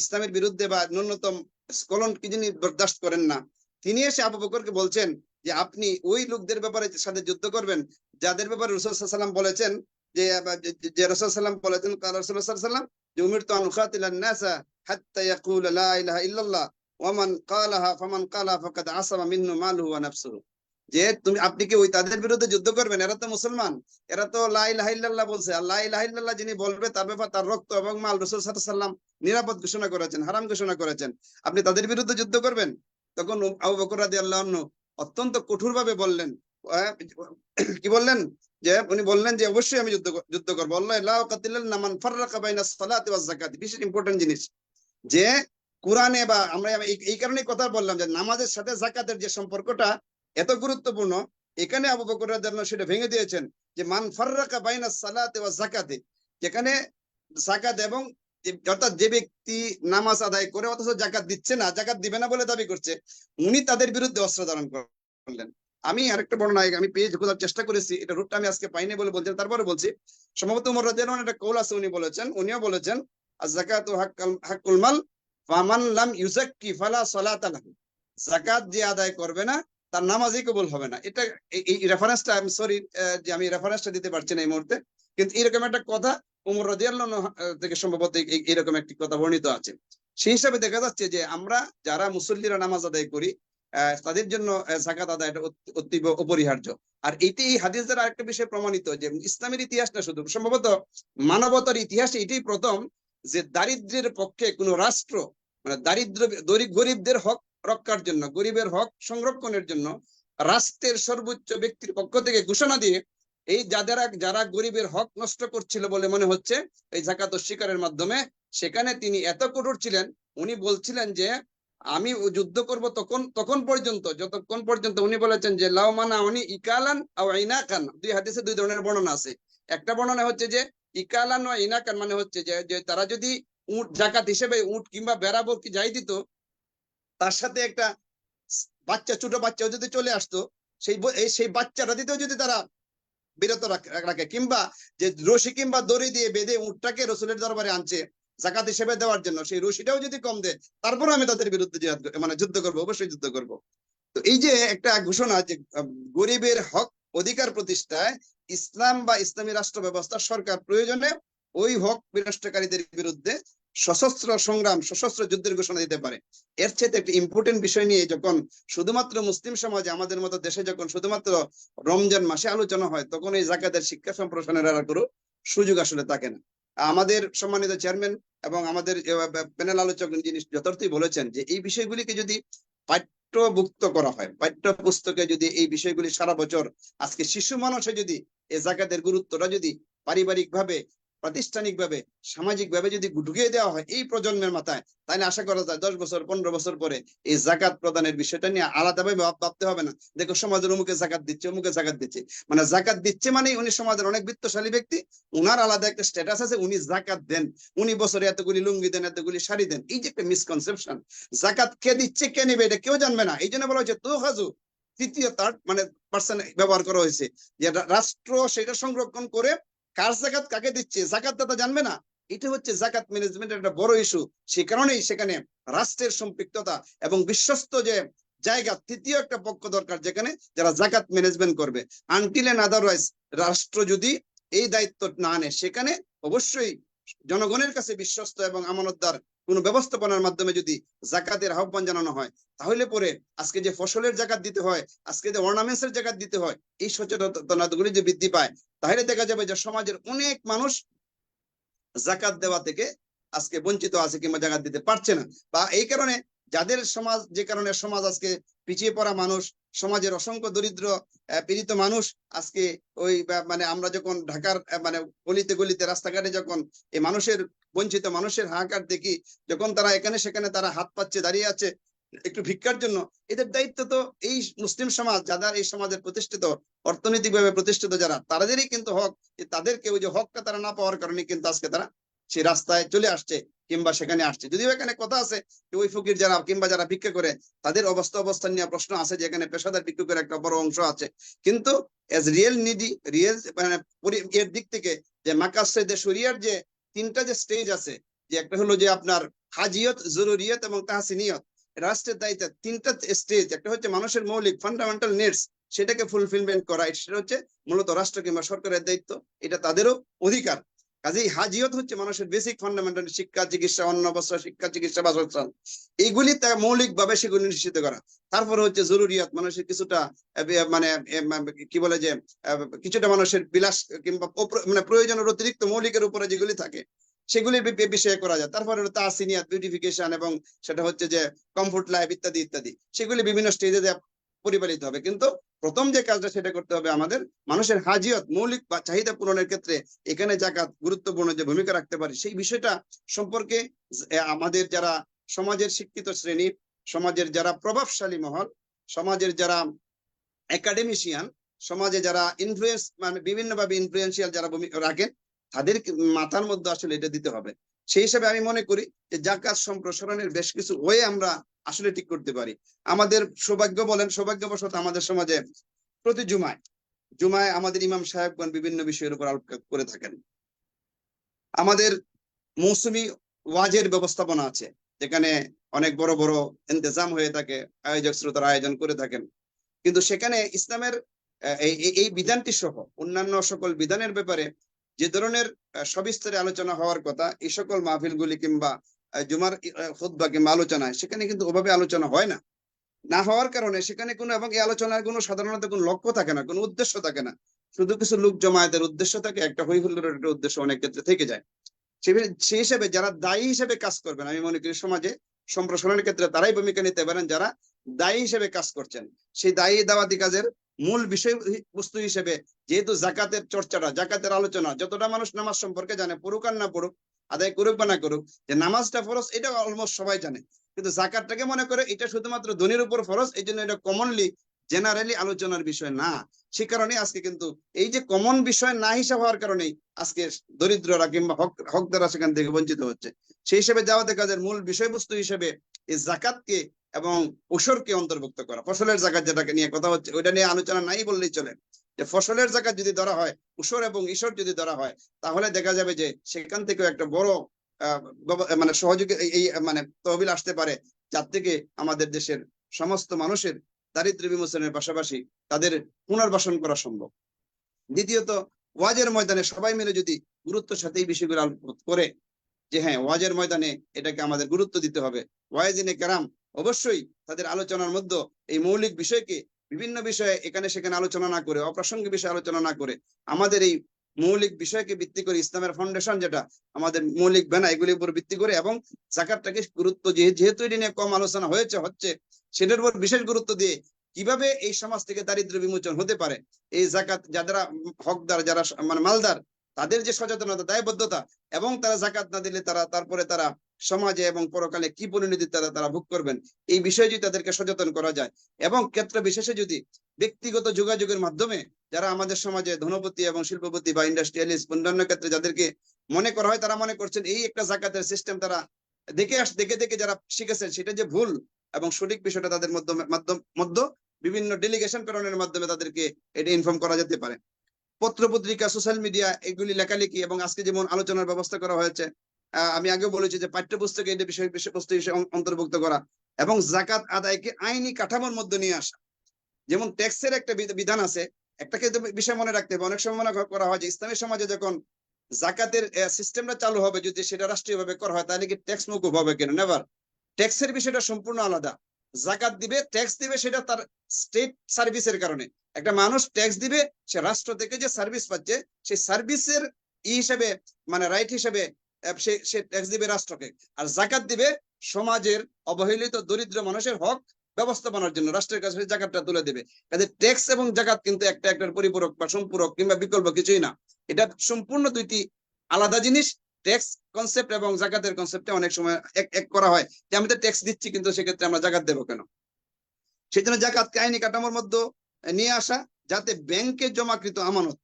ইসলামের বিরুদ্ধে বা ন্যূনতম স্খলনকে যিনি বরদাস্ত করেন না, তিনি এসে আবু বকরকে বলছেন যে আপনি ওই লোকদের ব্যাপারে সাথে যুদ্ধ করবেন যাদের ব্যাপারে রাসূল সাল্লাল্লাহু আলাইহি ওয়াসাল্লাম বলেছেন যে রাসূল সাল্লাল্লাহু আলাইহি ওয়াসাল্লাম বলেছেন, কাল রাসূল সাল্লাল্লাহু আলাইহি ওয়াসাল্লাম যে উমিরতু আন উকাতিলান নাসা হাত্তা ইয়াকুলা লা ইলাহা ইল্লাল্লাহ ওয়া মান ক্বালাহা ফামান ক্বালাহা ফাকাদ আসামা মিন্হু মালুহু ওয়া নাফসুহু, যে আপনি কি ওই তাদের বিরুদ্ধে যুদ্ধ করবেন, এরা তো মুসলমান, এরা তো লা ইলাহা ইল্লাল্লাহ বলছে, আর লা ইলাহা ইল্লাল্লাহ যিনি বলবে তার ব্যাপারে তার রক্ত এবং মাল রাসূল সাল্লাল্লাহু আলাইহি ওয়াসাল্লাম নিরাপদ ঘোষণা করেছেন, হারাম ঘোষণা করেছেন, আপনি তাদের বিরুদ্ধে যুদ্ধ করবেন? তখন আবু বকর রাদিয়াল্লাহু আনহু অত্যন্ত কঠোরভাবে বললেন, কি বললেন, যে উনি বললেন যে অবশ্যই আমি যুদ্ধ করবো, আল্লাহ লা উকাতিলান্না মান ফাররাকা বাইনাস সালাতি ওয়াজ যাকাতি। বিশেষ ইম্পর্টেন্ট জিনিস যে কোরআনে বা আমরা এই কারণেই কথা বললাম যে নামাজের সাথে যাকাতের যে সম্পর্কটা এত গুরুত্বপূর্ণ, এখানে আবু বকর রাদিয়াল্লাহু আনহু সেটা ভেঙে দিয়েছেন যে মান ফাররাকা বাইনাস সালাতি ওয়াজ যাকাতি, যেখানে যাকাত এবং অর্থাৎ যে ব্যক্তি নামাজ আদায় করে অথচ জাকাত দিচ্ছে না, জাকাত দিবে না বলে দাবি করছে, উনি তাদের বিরুদ্ধে অস্ত্র ধারণ করলেন। আমি আরেকটা বর্ণনা আমি পেজ খোঁজার চেষ্টা করেছি, এটা রুটটা আমি আজকে পাইনি বলে বলছেন, তারপরে বলছি সম্ভবত উমর রাদিয়াল্লাহু আনহু একটা কৌল আছে, উনিও বলেছেন আয-যাকাতু হাক্কুল মাল ফামান লাম ইউযাক্কি ফালা সালাতা লাহু, যাকাত যে আদায় করবে না তার নামাজই কবুল হবে না। এটা এই রেফারেন্সটা আমি সরি যে আমি রেফারেন্সটা দিতে পারছি না এই মুহূর্তে, কিন্তু এরকম একটা কথা উমর রাদিয়াল্লাহু আনহু থেকে সম্ভবত এরকম একটি কথা বর্ণিত আছে। সেই হিসাবে দেখা যাচ্ছে যে আমরা যারা মুসল্লিরা নামাজ আদায় করি তাদের জন্য যাকাত আদায়টা অতীব অপরিহার্য। আর এই হাদিস দ্বারা আরেকটা বিষয় প্রমাণিত যে ইসলামের ইতিহাস না, শুধু সম্ভবত মানবতার ইতিহাসে এটাই প্রথম যে দারিদ্র্যের পক্ষে কোন রাষ্ট্র, মানে গরিবদের হক রক্ষার জন্য, গরিবের হক সংরক্ষণের জন্য রাষ্ট্রের সর্বোচ্চ ব্যক্তির পক্ষ থেকে ঘোষণা দিয়ে এই যারা গরিবের হক নষ্ট করছিল বলে মনে হচ্ছে এই যাকাত অস্বীকারের মাধ্যমে, সেখানে তিনি এত কঠোর ছিলেন, উনি বলছিলেন যে আমি যুদ্ধ করব তখন পর্যন্ত যতক্ষণ পর্যন্ত, উনি বলেছেন যে লাউ মানা উনি ইকালান আও ইনাকান, দুই হাদিসে দুই ধরনের বর্ণনা আছে। একটা বর্ণনা হচ্ছে যে ইকালান ও ইনাকান মানে হচ্ছে যে তারা যদি উট জাকাত হিসেবে উট কিংবা বেড়াবো কি যাই দিত, তার সাথে একটা বাচ্চা, ছোট বাচ্চাও যদি চলে আসতো, সেই বাচ্চাটা দিতেও যদি তারা বিরত রাখে, কিংবা যে রশি কিংবা দড়ি দিয়ে বেঁধে উটটাকে রাসূলের দরবারে আনছে যাকাত হিসেবে দেওয়ার জন্য, সেই রশিটাও যদি কম দেয় তারপরে আমি তাদের বিরুদ্ধে যুদ্ধ করবো, অবশ্যই যুদ্ধ করব। তো এই যে একটা ঘোষণা যে গরিবের হক অধিকার প্রতিষ্ঠায় ইসলাম বা ইসলামী রাষ্ট্র ব্যবস্থা সরকার প্রয়োজনে ওই হক বিনষ্টকারীদের বিরুদ্ধে সশস্ত্র সংগ্রাম, সশস্ত্র যুদ্ধের ঘোষণা দিতে পারে। এর চেয়ে একটা ইম্পর্টেন্ট বিষয় নিয়ে যখন শুধুমাত্র মুসলিম সমাজে, আমাদের মতো দেশে যখন শুধুমাত্র রমজান মাসে আলোচনা হয়, তখন এই যাকাতের শিক্ষা সম্প্রসারণের আর কোনো সুযোগ আসলে থাকে না। আমাদের সম্মানিত চেয়ারম্যান এবং আমাদের প্যানেল আলোচক যিনি যথার্থই বলেছেন যে এই বিষয়গুলিকে যদি পাঠ্যভুক্ত করা হয়, পাঠ্য পুস্তকে যদি এই বিষয়গুলি সারা বছর, আজকে শিশু মানুষে যদি এই যাকাতের গুরুত্বটা যদি পারিবারিক ভাবে প্রাতিষ্ঠানিকভাবে সামাজিকভাবে যদি ঢুকিয়ে দেওয়া হয় এই প্রজন্মের মাথায়, তাহলে আশা করা যায় 10 বছর 15 বছর পরে এই জাকাত প্রদানের বিষয়টা নিয়ে আলাদাভাবে ভাবতে হবে না। দেখো সমাজের অমুকে জাকাত দিচ্ছে, অমুকে জাকাত দিচ্ছে, মানে জাকাত দিচ্ছে মানে উনি সমাজের অনেক বিত্তশালী ব্যক্তি, উনার আলাদা একটা স্ট্যাটাস আছে, উনি জাকাত দেন, উনি বছরে এতগুলি লুঙ্গি দেন, এতগুলি শাড়ি দেন। এই যে একটা মিসকনসেপশন, জাকাত কে দিচ্ছে কে নেবে এটা কেউ জানবে না। এই জন্য বলা হচ্ছে তো হাজু, তৃতীয় থার্ড মানে পার্সন ব্যবহার করা হয়েছে, যে রাষ্ট্র সেটা সংরক্ষণ করে কার জাকাত কাকে দিচ্ছে জাকাত দাতা জানবে না। এটা হচ্ছে জাকাত ম্যানেজমেন্টের একটা বড় ইস্যু। সেই কারণেই সেখানে রাষ্ট্রের সম্পৃক্ততা এবং বিশ্বস্ত যে জায়গা, তৃতীয় একটা পক্ষ দরকার যেখানে যারা জাকাত ম্যানেজমেন্ট করবে। আনটিল এন্ড আদারওয়াইজ রাষ্ট্র যদি এই দায়িত্ব না নেয়, সেখানে অবশ্যই জনগণের কাছে বিশ্বস্ত এবং আমানতদার কোন ব্যবস্থাপনার মাধ্যমে যদি জাকাতের আহ্বান জানানো হয়, তাহলে পরে আজকে যে ফসলের জাকাত দিতে হয়, আজকে যে অর্নামেন্টস এর জাকাত দিতে হয়, এই সচেতনতাগুলি যে বৃদ্ধি পায়, তাহলে দেখা যাবে যে সমাজের অনেক মানুষ জাকাত দেওয়া থেকে আজকে বঞ্চিত আছে কিংবা জাকাত দিতে পারছে না। বা এই কারণে যাদের সমাজ, যে কারণে সমাজ আজকে পিছিয়ে পড়া মানুষ, সমাজের অসংখ্য দরিদ্র পীড়িত মানুষ আজকে ওই মানে আমরা যখন ঢাকার মানে গলিতে গলিতে রাস্তাঘাটে যখন এই মানুষের বঞ্চিত মানুষের হাহাকার দেখি, যখন তারা এখানে সেখানে তারা হাত পাচ্ছে, দাঁড়িয়ে আছে একটু ভিক্ষার জন্য, এদের দায়িত্ব তো এই মুসলিম সমাজ, যারা এই সমাজের প্রতিষ্ঠিত, অর্থনৈতিকভাবে প্রতিষ্ঠিত যারা, তাদেরই কিন্তু হক যে তাদেরকে ওই যে হকটা তারা না পাওয়ার কারণে কিন্তু আজকে তারা সেই রাস্তায় চলে আসছে কিংবা সেখানে আসছে। যদিও এখানে কথা আছে যে ওই ফকির যারা কিংবা যারা ভিক্ষা করে তাদের অবস্থান নিয়ে প্রশ্ন আছে, যে এখানে পেশাদার ভিক্ষুকের একটা বড় অংশ আছে, কিন্তু এজ রিয়েল নিডি রিয়েল মানে এর দিক থেকে যে মাকাসেদে শরিয়ার যে তিনটা যে স্টেজ আছে, যে একটা হলো যে আপনার হাজিয়ত, জরুরিয়ত এবং তাহসিনিয়ত, রাষ্ট্রের দায়িত্ব তিনটা স্টেজ। একটা হচ্ছে মানুষের মৌলিক ফান্ডামেন্টাল নিডস, সেটাকে ফুলফিলমেন্ট করা, সেটা হচ্ছে মূলত রাষ্ট্র কিংবা সরকারের দায়িত্ব, এটা তাদেরও অধিকার। কাজেই হাজিয়ত হচ্ছে মানুষের বেসিক ফান্ডামেন্টাল, শিক্ষা, চিকিৎসা, অন্ন, বস্ত্র, শিক্ষা, চিকিৎসা, বাসস্থান, এইগুলি মৌলিক ভাবে সেগুলি নিশ্চিত করা। তারপরে হচ্ছে জরুরিয়াত, মানুষের কিছুটা মানে কি বলে যে কিছুটা মানুষের বিলাস কিংবা মানে প্রয়োজনের অতিরিক্ত মৌলিকের উপরে যেগুলি থাকে সেগুলির বিষয়ে করা যায়। তারপরে হলো তাহসিনিয়াত, বিউটিফিকেশন, এবং সেটা হচ্ছে যে কমফোর্ট লাইফ ইত্যাদি ইত্যাদি, সেগুলি বিভিন্ন স্টেজে পরিপালিত হবে। কিন্তু প্রথম যে কাজটা সেটা করতে হবে আমাদের মানুষের হাজিয়ত, মৌলিক চাহিদা পূরণের ক্ষেত্রে এখানে জাকাত গুরুত্বপূর্ণ যে ভূমিকা রাখতে পারে, সেই বিষয়টা সম্পর্কে আমাদের যারা সমাজের শিক্ষিত শ্রেণী, সমাজের যারা প্রভাবশালী মহল, সমাজের যারা একাডেমিশিয়ান, সমাজে যারা ইনফ্লুয়েন্স মানে বিভিন্নভাবে ইনফ্লুয়েন্সিয়াল যারা ভূমিকা রাখেন, তাদের মাথার মধ্যে আসলে এটা দিতে হবে। সেই হিসাবে আমি মনে করি যে জাকাত সম্প্রসারণের বেশ কিছু ওয়ে আমরা আসলে ঠিক করতে পারি। আমাদের সৌভাগ্য বলেন, সৌভাগ্যবশত আমাদের সমাজে প্রতি জুমায় আমাদের ইমাম সাহেবগণ বিভিন্ন বিষয়ের উপর আলোচনা করে থাকেন। আমাদের মৌসুমী ওয়াজের ব্যবস্থাপনা আছে, যেখানে অনেক বড় বড় ইন্তেজাম হয়ে থাকে, আয়োজক শ্রোতারা আয়োজন করে থাকেন। কিন্তু সেখানে ইসলামের এই বিধানটি সহ অন্যান্য সকল বিধানের ব্যাপারে যে ধরনের সবিস্তারে আলোচনা হওয়ার কথা, এই সকল মাহফিলগুলি কিংবা জুমার খুতবা কিংবা আলোচনায় সেখানে কিন্তু ওভাবে আলোচনা হয় না। না হওয়ার কারণে সেখানে কোনো, এবং এই আলোচনার কোনো সাধারণত কোনো লক্ষ্য থাকে না, কোনো উদ্দেশ্য থাকে না, শুধু কিছু লোক জমায়েতের উদ্দেশ্য থাকে, একটা হই হুল্লোড়ের একটা উদ্দেশ্য অনেক ক্ষেত্রে থেকে যায়। সেই হিসেবে যারা দায়ী হিসেবে কাজ করবেন, আমি মনে করি সমাজে সম্প্রসারণের ক্ষেত্রে তারাই ভূমিকা নিতে পারেন যারা দায়ী হিসেবে কাজ করছেন। সেই দায়ী দাওয়াতি কাজের মূল বিষয়বস্তু হিসেবে যেহেতু জাকাতের চর্চাটা, জাকাতের আলোচনা, যতটা মানুষ নামাজ সম্পর্কে জানে, পড়ুক আর না পড়ুক, আদায় করুক বা না করুক, যে নামাজটা ফরজ এটা অলমোস্ট সবাই জানে, কিন্তু জাকাতটাকে মনে করে এটা শুধুমাত্র ধনীর উপর ফরজ, এই জন্য এটা কমনলি জেনারেলি আলোচনার বিষয় না। সে কারণে আজকে কিন্তু এই যে কমন বিষয় না হিসাব হওয়ার কারণেই আজকে দরিদ্ররা কিংবা হকদাররা সেখান থেকে বঞ্চিত হচ্ছে। সেই হিসেবে জাকাতে কাজের মূল বিষয়বস্তু হিসেবে এই জাকাতকে এবং ওসরকে অন্তর্ভুক্ত করা, ফসলের জাকাত যেটাকে নিয়ে কথা হচ্ছে, ওইটা নিয়ে আলোচনা নাই বললেই চলে। যে ফসলের জাকাত যদি ধরা হয়, ওসর এবং ঈশ্বর যদি ধরা হয়, তাহলে দেখা যাবে যে সেখান থেকে একটা বড় মানে সহযোগী এই মানে তহবিল আসতে পারে, যার থেকে আমাদের দেশের সমস্ত মানুষের দারিদ্র্য বিমোচনের পাশাপাশি তাদের পুনর্বাসন করা সম্ভব। দ্বিতীয়ত, ওয়াজের ময়দানে সবাই মিলে যদি গুরুত্বের সাথে এই বিষয়গুলো করে, যে হ্যাঁ ওয়াজের ময়দানে এটাকে আমাদের গুরুত্ব দিতে হবে, ওয়াইজিনে কেরাম অবশ্যই তাদের আলোচনার মধ্যে এই মৌলিক বিষয়কে বিভিন্ন বিষয়ে এখানে সেখানে আলোচনা না করে, অপ্রাসঙ্গিক বিষয়ে আলোচনা না করে, আমাদের এই মৌলিক বিষয়কে ভিত্তি করে ইসলামের ফাউন্ডেশন যেটা আমাদের মৌলিক বেনা, এগুলির উপর ভিত্তি করে, এবং জাকাতটাকে গুরুত্ব যেহেতু এটা নিয়ে কম আলোচনা হচ্ছে সেটার উপর বিশেষ গুরুত্ব দিয়ে কিভাবে এই সমাজ থেকে দারিদ্র্য বিমোচন হতে পারে, এই জাকাত যারা হকদার, যারা মানে মালদার, তাদের যে সচেতনতা, দায়বদ্ধতা, এবং তারা জাকাত না দিলে তারপরে তারা সমাজে এবং পরকালে কি পরিণতি তারা ভোগ করবেন, এই বিষয়ে যদি তাদেরকে সচেতন করা যায়, এবং ক্ষেত্র বিশেষে যদি ব্যক্তিগত যোগাযোগের মাধ্যমে যারা আমাদের সমাজে ধনপতি এবং শিল্পপতি বা ইন্ডাস্ট্রিয়ালিস্ট অন্যান্য ক্ষেত্রে যাদেরকে মনে করা হয়, তারা মনে করছেন এই একটা জাকাতের সিস্টেম তারা দেখে যারা শিখেছেন সেটা যে ভুল, এবং সঠিক বিষয়টা তাদের মধ্যে বিভিন্ন ডেলিগেশন প্রেরণের মাধ্যমে তাদেরকে এটা ইনফর্ম করা যেতে পারে। পত্রপত্রিকা, সোশ্যাল মিডিয়া, এগুলি লেখালেখি, এবং আজকে যেমন আলোচনার ব্যবস্থা করা হয়েছে, আমি আগেও বলেছি যে পাঠ্যপুস্তকে এই বিষয়বস্তু হিসেবে অন্তর্ভুক্ত করা, এবং জাকাত আদায়কে আইনি কাঠামোর মধ্যে নিয়ে আসা। যেমন ট্যাক্সের একটা বিধান আছে, একটা কিন্তু বিষয় মনে রাখতে হবে, অনেক সময় মনে করা হয় যে ইসলামী সমাজে যখন জাকাতের সিস্টেমটা চালু হবে, যদি সেটা রাষ্ট্রীয়ভাবে করা হয়, তাহলে কি ট্যাক্স মকুব হবে কেন? নেভার। ট্যাক্সের বিষয়টা সম্পূর্ণ আলাদা। জাকাত দিবে, ট্যাক্স দিবে, সেটা তার স্টেট সার্ভিসের কারণে। একটা মানুষ ট্যাক্স দিবে, সে রাষ্ট্র থেকে যে সার্ভিস পাচ্ছে, সেই সার্ভিসের হিসেবে, মানে রাইট হিসেবে সে ট্যাক্স দিবে রাষ্ট্রকে। আর জাকাত দিবে সমাজের অবহেলিত দরিদ্র মানুষের হক ব্যবস্থাপনার জন্য রাষ্ট্রের কাছে জাকাতটা তুলে দেবে। কাজে ট্যাক্স এবং জাকাত কিন্তু একটার পরিপূরক বা সম্পূরক কিংবা বিকল্প কিছুই না, এটা সম্পূর্ণ দুইটি আলাদা জিনিস। ট্যাক্স কনসেপ্ট এবং জাকাতের কনসেপ্টে অনেক সময় এক করা হয়, যে আমি তো ট্যাক্স দিচ্ছি, কিন্তু সেক্ষেত্রে আমরা জাকাত দেবো কেন? সেই জন্য জাকাতকে আইনি কাঠামোর মধ্যে নিয়ে আসা, যাতে ব্যাংকে জমাকৃত আমানত,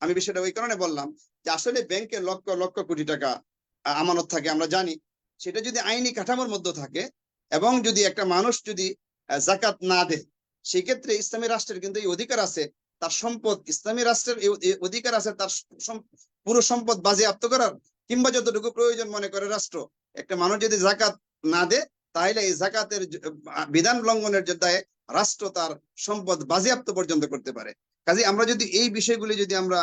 আমি বিষয়টা ওই কারণে বললাম যে আসলে ব্যাংকে লক্ষ লক্ষ কোটি টাকা আমানত থাকে, আমরা জানি। সেটা যদি আইনি কাঠামোর মধ্যে থাকে, এবং যদি একটা মানুষ যদি জাকাত না দেয়, সেক্ষেত্রে ইসলামী রাষ্ট্রের কিন্তু এই অধিকার আছে, তার সম্পদ, ইসলামী রাষ্ট্রের এই অধিকার আছে তার পুরো সম্পদ বাজেয়াপ্ত করার, কিংবা যতটুকু প্রয়োজন মনে করে রাষ্ট্র, একটা মানুষ যদি জাকাত না দেয়, তাহলে এই জাকাতের বিধান লঙ্ঘনের দায়ে রাষ্ট্র তার সম্পদ বাজেয়াপ্ত পর্যন্ত করতে পারে। কাজে আমরা যদি এই বিষয়গুলি যদি আমরা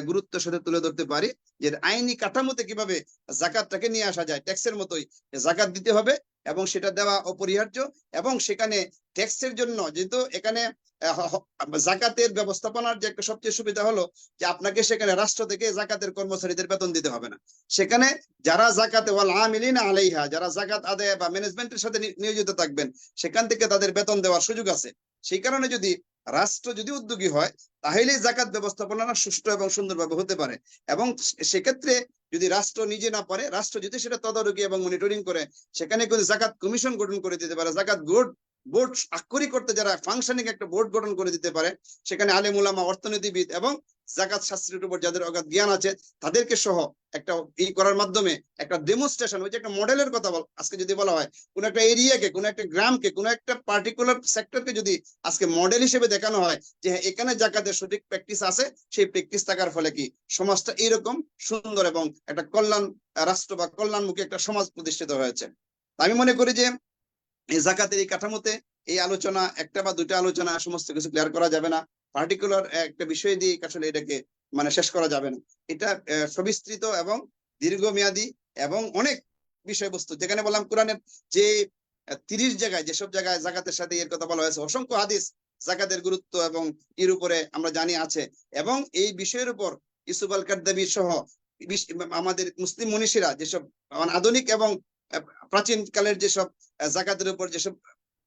গুরুত্ব সাথে তুলে ধরতে পারি, যে আইনি কাঠামোতে কিভাবে জাকাতটাকে নিয়ে আসা যায়, ট্যাক্সের মতোই জাকাত দিতে হবে, এবং সেটা দেওয়া অপরিহার্য। এবং সেখানে ট্যাক্সের জন্য, যেহেতু এখানে জাকাতের ব্যবস্থাপনার যে একটা সবচেয়ে সুবিধা হলো যে আপনাকে সেখানে রাষ্ট্র থেকে জাকাতের কর্মচারীদের বেতন দিতে হবে না। সেখানে যারা জাকাতে ওয়াল আমিলিনা আলাইহা, যারা জাকাত আদায় বা ম্যানেজমেন্টের সাথে নিয়োজিত থাকবেন, সেখান থেকে তাদের বেতন দেওয়ার সুযোগ আছে। সেই কারণে যদি রাষ্ট্র যদি উদ্যোগী হয়, তাহলে জাকাত ব্যবস্থাপনা সুষ্ঠু এবং সুন্দরভাবে হতে পারে। এবং সেক্ষেত্রে যদি রাষ্ট্র নিজে না পারে, রাষ্ট্র যদি সেটা তদারকি এবং মনিটরিং করে, সেখানে কিন্তু জাকাত কমিশন গঠন করে দিতে পারে, জাকাত বোর্ড আক্ষরিক করতে যারা ফাংশনিং একটা বোর্ড গঠন করে দিতে পারে, সেখানে আলেম উলামা, অর্থনীতিবিদ এবং জাকাত শাস্ত্রের উপর যাদের অগাধ জ্ঞান আছে, তাদেরকে সহ একটা করার মাধ্যমে একটা ডেমনস্ট্রেশন, ওই যে একটা মডেলের কথা আজকে যদি বলা হয়, কোন একটা এরিয়াকে, কোন একটা গ্রামকে, কোন একটা পার্টিকুলার সেক্টরকে যদি আজকে মডেল হিসেবে দেখানো হয় যে এখানে জাকাতের সঠিক প্র্যাকটিস আছে, সেই প্র্যাকটিস থাকার ফলে কি সমাজটা এরকম সুন্দর এবং একটা কল্যাণ রাষ্ট্র বা কল্যাণমুখী একটা সমাজ প্রতিষ্ঠিত হয়েছে। আমি মনে করি যে এই জাকাতের এই কাঠামোতে এই আলোচনা, একটা বা দুটা আলোচনা সমস্ত কিছু ক্লিয়ার করা যাবে না, পার্টিকুলার একটা বিষয় দিয়ে আসলে এটাকে মানে শেষ করা যাবে না। এটা সবিস্তৃত এবং দীর্ঘমেয়াদী এবং অনেক বিষয়বস্তু, যেখানে বললাম কোরআনের যে 30 জায়গায়, যেসব জায়গায় জাকাতের সাথে এর কথা বলা হয়েছে, অসংখ্য হাদিস জাকাতের গুরুত্ব এবং এর উপরে আমরা জানি আছে। এবং এই বিষয়ের উপর ইউসুফ আল কাদ্দাবী সহ আমাদের মুসলিম মনীষীরা যেসব আধুনিক এবং প্রাচীন কালের যেসব জাকাতের উপর যেসব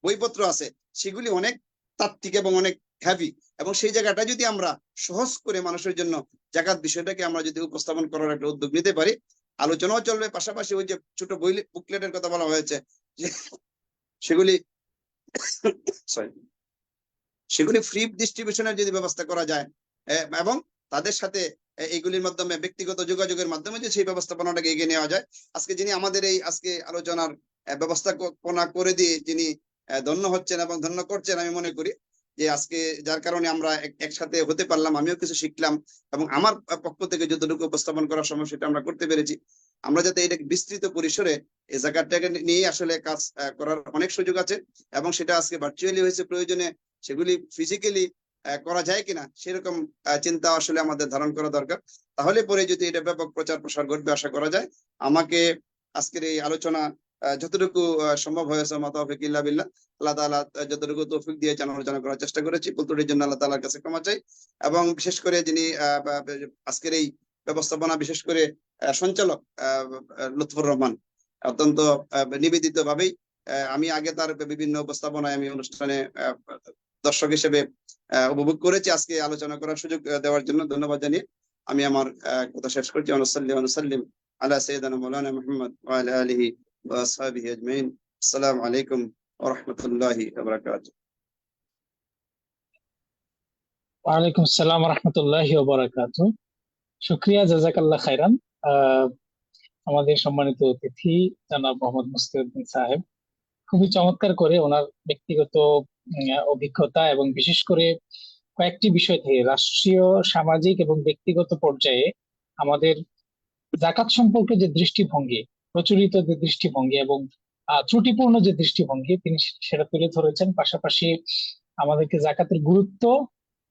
বইপত্র আছে, সেগুলি অনেক তাত্ত্বিক এবং অনেক হেভি। এবং সেই জায়গাটা যদি আমরা সহজ করে মানুষের জন্য জাকাত বিষয়টাকে আমরা যদি উপস্থাপন করার একটা উদ্যোগ নিতে পারি, আলোচনাও চলবে, পাশাপাশি ওই যে ছোট বই বুকলেটের কথা বলা হয়েছে, সেগুলি ফ্রি ডিস্ট্রিবিউশনের যদি ব্যবস্থা করা যায়, এবং তাদের সাথে এইগুলির মাধ্যমে ব্যক্তিগত যোগাযোগের মাধ্যমে যে সেই ব্যবস্থাপনাটাকে এগিয়ে নেওয়া যায়। আজকে যিনি আমাদের এই আজকে আলোচনার ব্যবস্থাপনা করে দিয়ে যিনি ধন্য হচ্ছেন এবং ধন্য করছেন, আমি মনে করি যে আজকে যার কারণে আমরা একসাথে হতে পারলাম, আমিও কিছু শিখলাম, এবং আমার পক্ষ থেকে যতটুকু উপস্থাপন করার সময় সেটা আমরা করতে পেরেছি। আমরা যাতে এটা বিস্তৃত পরিসরে এই জায়গাটাকে নিয়ে আসলে কাজ করার অনেক সুযোগ আছে, এবং সেটা আজকে ভার্চুয়ালি হয়েছে, প্রয়োজনে সেগুলি ফিজিক্যালি করা যায় কিনা সেরকম চিন্তা আসলে আমাদের ধারণ করা দরকার। তাহলে পরে যদি এটা ব্যাপক প্রচার প্রসার ঘটবে আশা করা যায়। আমাকে আজকের এই আলোচনা যতটুকু সম্ভব হয়েছে মাতাওফিক ইল্লা বিল্লাহ, আল্লাহ তাআলা যতটুকু তৌফিক দিয়েছেন আলোচনা করার চেষ্টা করেছি। ভুলত্রুটির জন্য আল্লাহ তাআলার কাছে ক্ষমা চাই। এবং বিশেষ করে যিনি আজকের এই ব্যবস্থাপনা বিশেষ করে সঞ্চালক লুৎফর রহমান, অত্যন্ত নিবেদিত ভাবেই, আমি আগে তার বিভিন্ন উপস্থাপনায় আমি অনুষ্ঠানে দর্শক হিসেবে উপভোগ করেছি, আজকে আলোচনা করার সুযোগ দেওয়ার জন্য ধন্যবাদ জানিয়ে আমি আমার কথা শেষ করছি। ওয়ানুসাল্লি ওয়া নুসাল্লিম আলা সাইয়্যিদিনা মাওলানা মুহাম্মদ ওয়া আলা আলিহি ওয়া আসহাবিহি আজমাইন। আসসালামু আলাইকুম ওয়া রাহমাতুল্লাহি ওয়া বারাকাতুহু। ওয়ালাইকুম আসসালাম রহমতুল্লাহি ওয়া বারাকাতুহু। শুকরিয়া, জাযাকাল্লাহ খাইরান। আহ, আমাদের সম্মানিত অতিথি জনাব মোহাম্মদ মুস্তাফিজুদ্দিন সাহেব খুবই চমৎকার করে ওনার ব্যক্তিগত অভিজ্ঞতা এবং বিশেষ করে কয়েকটি বিষয় থেকে রাষ্ট্রীয়, সামাজিক এবং ব্যক্তিগত পর্যায়ে আমাদের জাকাত সম্পর্কে যে দৃষ্টিভঙ্গি, প্রচলিত যে দৃষ্টিভঙ্গি এবং ত্রুটিপূর্ণ যে দৃষ্টিভঙ্গি তিনি সেটা তুলে ধরেছেন। পাশাপাশি আমাদেরকে জাকাতের গুরুত্ব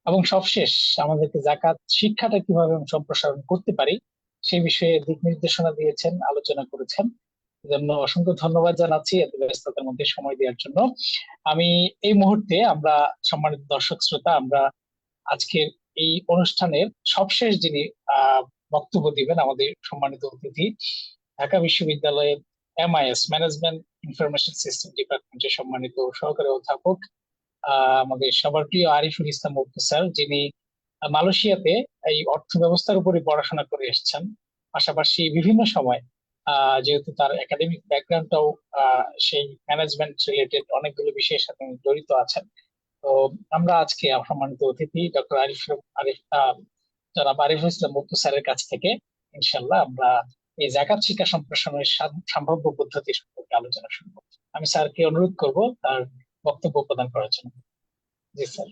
এবং সবশেষ আমাদেরকে জাকাত শিক্ষাটা কিভাবে সম্প্রসারণ করতে পারি সেই বিষয়ে দিক নির্দেশনা দিয়েছেন, আলোচনা করেছেন। এজন্য অসংখ্য ধন্যবাদ জানাচ্ছি এত ব্যস্ততার মধ্যে সময় দেওয়ার জন্য। আমি এই মুহূর্তে আমরা সম্মানিত দর্শক শ্রোতা, আমরা আজকের এই অনুষ্ঠানের সবশেষ যিনি বক্তব্য দিবেন আমাদের সম্মানিত অতিথি, ঢাকা বিশ্ববিদ্যালয়ের MIS ম্যানেজমেন্ট ইনফরমেশন সিস্টেম ডিপার্টমেন্টের সম্মানিত সহকারী অধ্যাপক আমাদের সবার প্রিয় আরিফুল ইসলাম মুক্তি স্যার, যিনি মালয়েশিয়াতে এই অর্থ ব্যবস্থার উপরে পড়াশোনা করে এসেছেন। পাশাপাশি বিভিন্ন সময় যেহেতু তার একাডেমিক ব্যাকগ্রাউন্ডটাও সেই ম্যানেজমেন্ট রিলেটেড অনেকগুলো বিষয়ের সাথে জড়িত আছেন। তো আমরা আজকে সম্মানিত অতিথি ডক্টর জনাব আরিফুল ইসলাম মুক্তি স্যারের কাছ থেকে ইনশাল্লাহ আমরা এই জাকাত শিক্ষা সম্প্রসারণের সম্ভাব্য পদ্ধতি সম্পর্কে আলোচনা শুনব। আমি স্যারকে অনুরোধ করব তার বক্তব্য প্রদান করার জন্য। জি স্যার।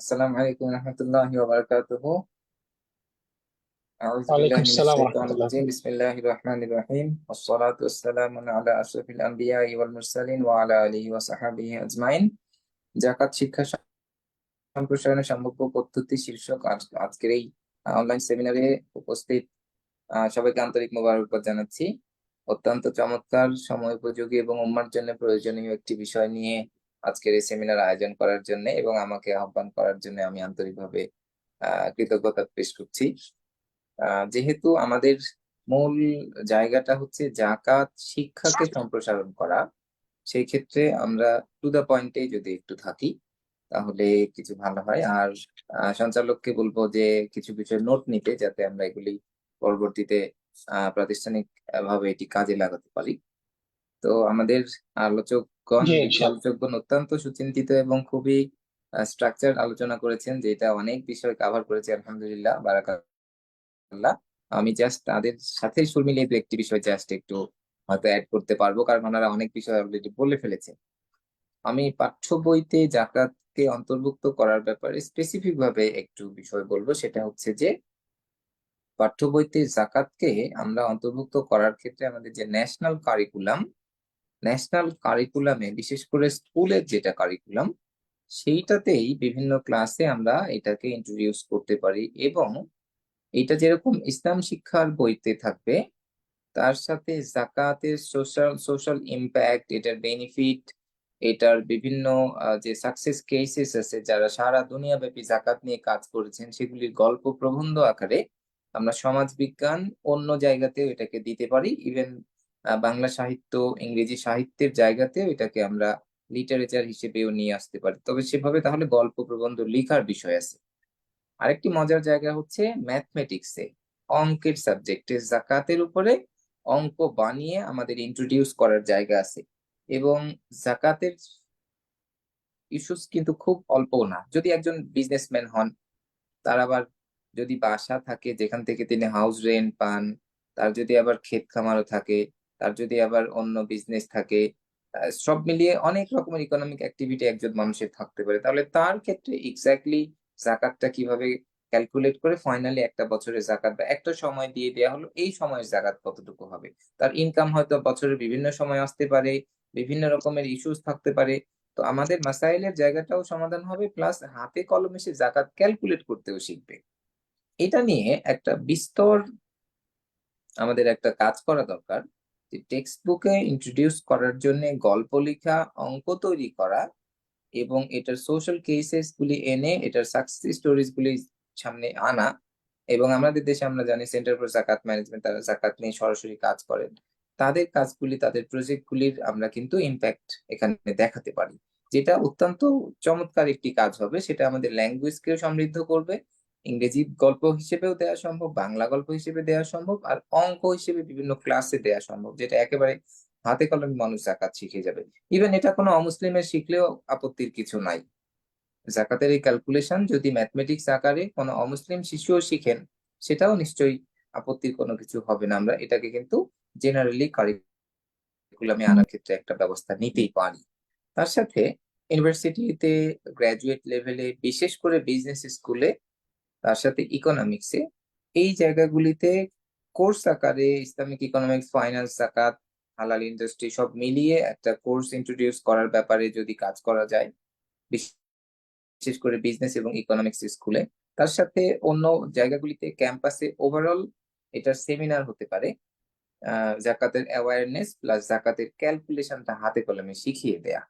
আসসালামু আলাইকুম রহমতুল্লাহি ওয়া বারাকাতুহু। আউযু বিল্লাহি ওয়ালাইকুম মিনাশ আসসালাম শাইতানির রহমতুল্লাহ। রাজিম। বিসমিল্লাহির রহমানির রহিম। ওয়াসসালাতু ওয়াসসালামু আলা আশরাফিল আম্বিয়াই ওয়াল মুরসালিন ওয়া আলা আলিহি ওয়া সাহবিহি আজমাইন। জাকাত শিক্ষা সম্প্রসারণের সম্ভাব্য পদ্ধতি শীর্ষক আজকের এই অনলাইন সেমিনারে উপস্থিত সবাইকে আন্তরিক মোবারকবাদ জানাচ্ছি। অত্যন্ত চমৎকার, সময় উপযোগী এবং উম্মার জন্য প্রয়োজনীয় একটি বিষয় নিয়ে আজকের এই সেমিনার আয়োজন করার জন্য এবং আমাকে আহ্বান করার জন্য আমি আন্তরিকভাবে কৃতজ্ঞতা পেশ করছি। যেহেতু আমাদের মূল জায়গাটা হচ্ছে জাকাত শিক্ষাকে সম্প্রসারণ করা, সেই ক্ষেত্রে আমরা টু দা পয়েন্টে যদি একটু থাকি তাহলে কিছু ভালো হয়। আর সঞ্চালককে বলবো যে কিছু বিষয় নোট নিতে, যাতে আমরা এগুলি পরবর্তীতে প্রাতিষ্ঠানিক ভাবে এটি কাজে লাগাতে পারি। তো আমাদের আলোচকগণ, জি বিজ্ঞ ইনশাআল্লাহ। আলোচকগণ অত্যন্ত সুচিন্তিত এবং খুবই স্ট্রাকচার আলোচনা করেছেন, যেটা অনেক বিষয় কভার করেছে। আলহামদুলিল্লাহ, বারাকাল্লাহ। আমি জাস্ট তাদের সাথে সুর মিলিয়ে দু একটি বিষয় জাস্ট একটু হয়তো অ্যাড করতে পারবো, কারণ ওনারা অনেক বিষয় অলরেডি বলে ফেলেছেন। আমি পাঠ্য বইতে জাকাতকে অন্তর্ভুক্ত করার ব্যাপারে স্পেসিফিক ভাবে একটু বিষয় বলবো। সেটা হচ্ছে যে পাঠ্য বইতে জাকাতকে আমরা অন্তর্ভুক্ত করার ক্ষেত্রে আমাদের যে ন্যাশনাল কারিকুলামে বিশেষ করে স্কুলের যেটা কারিকুলাম, সেইটাতেই বিভিন্ন ক্লাসে আমরা এটাকে ইন্ট্রোডিউস করতে পারি এবং এটা যেরকম ইসলাম শিক্ষার বইতে থাকবে, তার সাথে জাকাতের সোশ্যাল ইম্প্যাক্ট, এটার বেনিফিট, এটার বিভিন্ন যে সাকসেস কেসেস আছে, যারা সারা দুনিয়াব্যাপী জাকাত নিয়ে কাজ করেছেন, সেগুলির গল্প প্রবন্ধ আকারে আমরা সমাজ বিজ্ঞান অন্য জায়গাতেও এটাকে দিতে পারি। ইভেন বাংলা সাহিত্য, ইংরেজি সাহিত্যের জায়গাতেও এটাকে আমরা লিটারেচার হিসেবেও নিয়ে আসতে পারি। তবে সেভাবে তাহলে গল্প প্রবন্ধ লেখার বিষয় আছে। আরেকটি মজার জায়গা হচ্ছে ম্যাথমেটিক্সে, অঙ্কের সাবজেক্টে জাকাতের উপরে অঙ্ক বানিয়ে আমাদের ইন্ট্রোডিউস করার জায়গা আছে। এবং জাকাতের ইস্যুস কিন্তু খুব অল্প না। যদি একজন বিজনেসম্যান হন, তার আবার যদি বাসা থাকে যেখান থেকে তিনি হাউস রেন্ট পান, তার যদি আবার ক্ষেত খামারও থাকে, তার যদি আবার অন্য বিজনেস থাকে, সব মিলিয়ে অনেক রকমের ইকোনমিক অ্যাক্টিভিটি একজন মানুষের থাকতে পারে, তাহলে তার ক্ষেত্রে এক্স্যাক্টলি জাকাতটা কিভাবে ক্যালকুলেট করে ফাইনালি একটা বছরের জাকাত বা একটা সময় দিয়ে দেওয়া হলো, এই সময়ের জাকাত কতটুকু হবে। তার ইনকাম হয়তো বছরের বিভিন্ন সময় আসতে পারে, বিভিন্ন রকমের ইস্যুস থাকতে পারে। তো আমাদের মাসাইলের জায়গাটাও সমাধান হবে, প্লাস হাতে কলমে সে জাকাত ক্যালকুলেট করতেও শিখবে। এটা নিয়ে একটা বিস্তর আমাদের একটা কাজ করা দরকার, যে টেক্সট বুকে ইন্ট্রোডিউস করার জন্য গল্প লেখা, অঙ্ক তৈরি করা এবং এটার সোশ্যাল কেসেস গুলি এনে এটার সাকসেস স্টোরিজ গুলি সামনে আনা। এবং আমাদের দেশে আমরা জানি সেন্টার ফর জাকাত ম্যানেজমেন্ট, তারা জাকাত নিয়ে সরাসরি কাজ করেন। তাদের কাজগুলি, তাদের প্রজেক্ট গুলির আমরা কিন্তু ইম্প্যাক্ট এখানে দেখাতে পারি, যেটা অত্যন্ত চমৎকার একটি কাজ হবে। সেটা আমাদের ল্যাঙ্গুয়েজকেও সমৃদ্ধ করবে ইংরেজি গল্প হিসেবেও দেওয়া সম্ভব, বাংলা গল্প হিসেবে দেওয়া সম্ভব, আর অঙ্ক হিসেবে বিভিন্ন ক্লাসে দেওয়া সম্ভব, যেটা একেবারে হাতে কলমে মানুষ জাকাত শিখে যাবে। ইভেন এটা কোনো অমুসলিমের শিখলেও আপত্তির কিছু নাই। জাকাতের এই ক্যালকুলেশন যদি ম্যাথমেটিক্স আকারে কোনো অমুসলিম শিশুও শিখেন, সেটাও নিশ্চয়ই আপত্তির কোনো কিছু হবে না। আমরা এটাকে কিন্তু জেনারেলি কারিকুলামে আনার ক্ষেত্রে একটা ব্যবস্থা নিতেই পারি। তার সাথে ইউনিভার্সিটিতে গ্রাজুয়েট লেভেলে, বিশেষ করে বিজনেস স্কুলে, তার সাথে ইকোনমিক্সে, এই জায়গাগুলিতে কোর্স আকারে ইসলামিক ইকোনমিক্স, ফাইন্যান্স, জাকাত, হালাল ইন্ডাস্ট্রি সব মিলিয়ে একটা কোর্স ইন্ট্রোডিউস করার ব্যাপারে যদি কাজ করা যায়, বিশেষ করে বিজনেস এবং ইকোনমিক্স স্কুলে, তার সাথে অন্য জায়গাগুলিতে ক্যাম্পাসে ওভারঅল এটার সেমিনার হতে পারে, জাকাতের অ্যাওয়ারনেস প্লাস জাকাতের ক্যালকুলেশনটা হাতে কলমে শিখিয়ে দেয়া,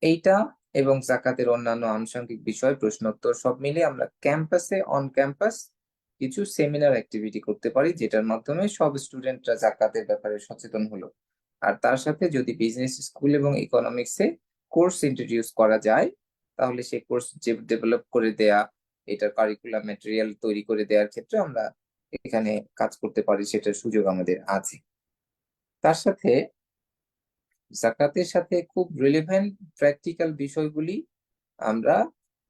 এইটা এবং জাকাতের অন্যান্য আনুষঙ্গিক বিষয়, প্রশ্নোত্তর সব মিলে আমরা ক্যাম্পাসে অন ক্যাম্পাস কিছু সেমিনার অ্যাক্টিভিটি করতে পারি, যেটার মাধ্যমে সব স্টুডেন্টরা জাকাতের ব্যাপারে সচেতন হলো। আর তার সাথে যদি বিজনেস স্কুল এবং ইকোনমিক্সে কোর্স ইন্ট্রোডিউস করা যায়, তাহলে সেই কোর্স যে ডেভেলপ করে দেয়া, এটার কারিকুলাম ম্যাটেরিয়াল তৈরি করে দেওয়ার ক্ষেত্রে আমরা এখানে কাজ করতে পারি, সেটার সুযোগ আমাদের আছে। তার সাথে জাকাতের সাথে খুব রিলেভেন্ট প্র্যাকটিক্যাল বিষয়গুলি আমরা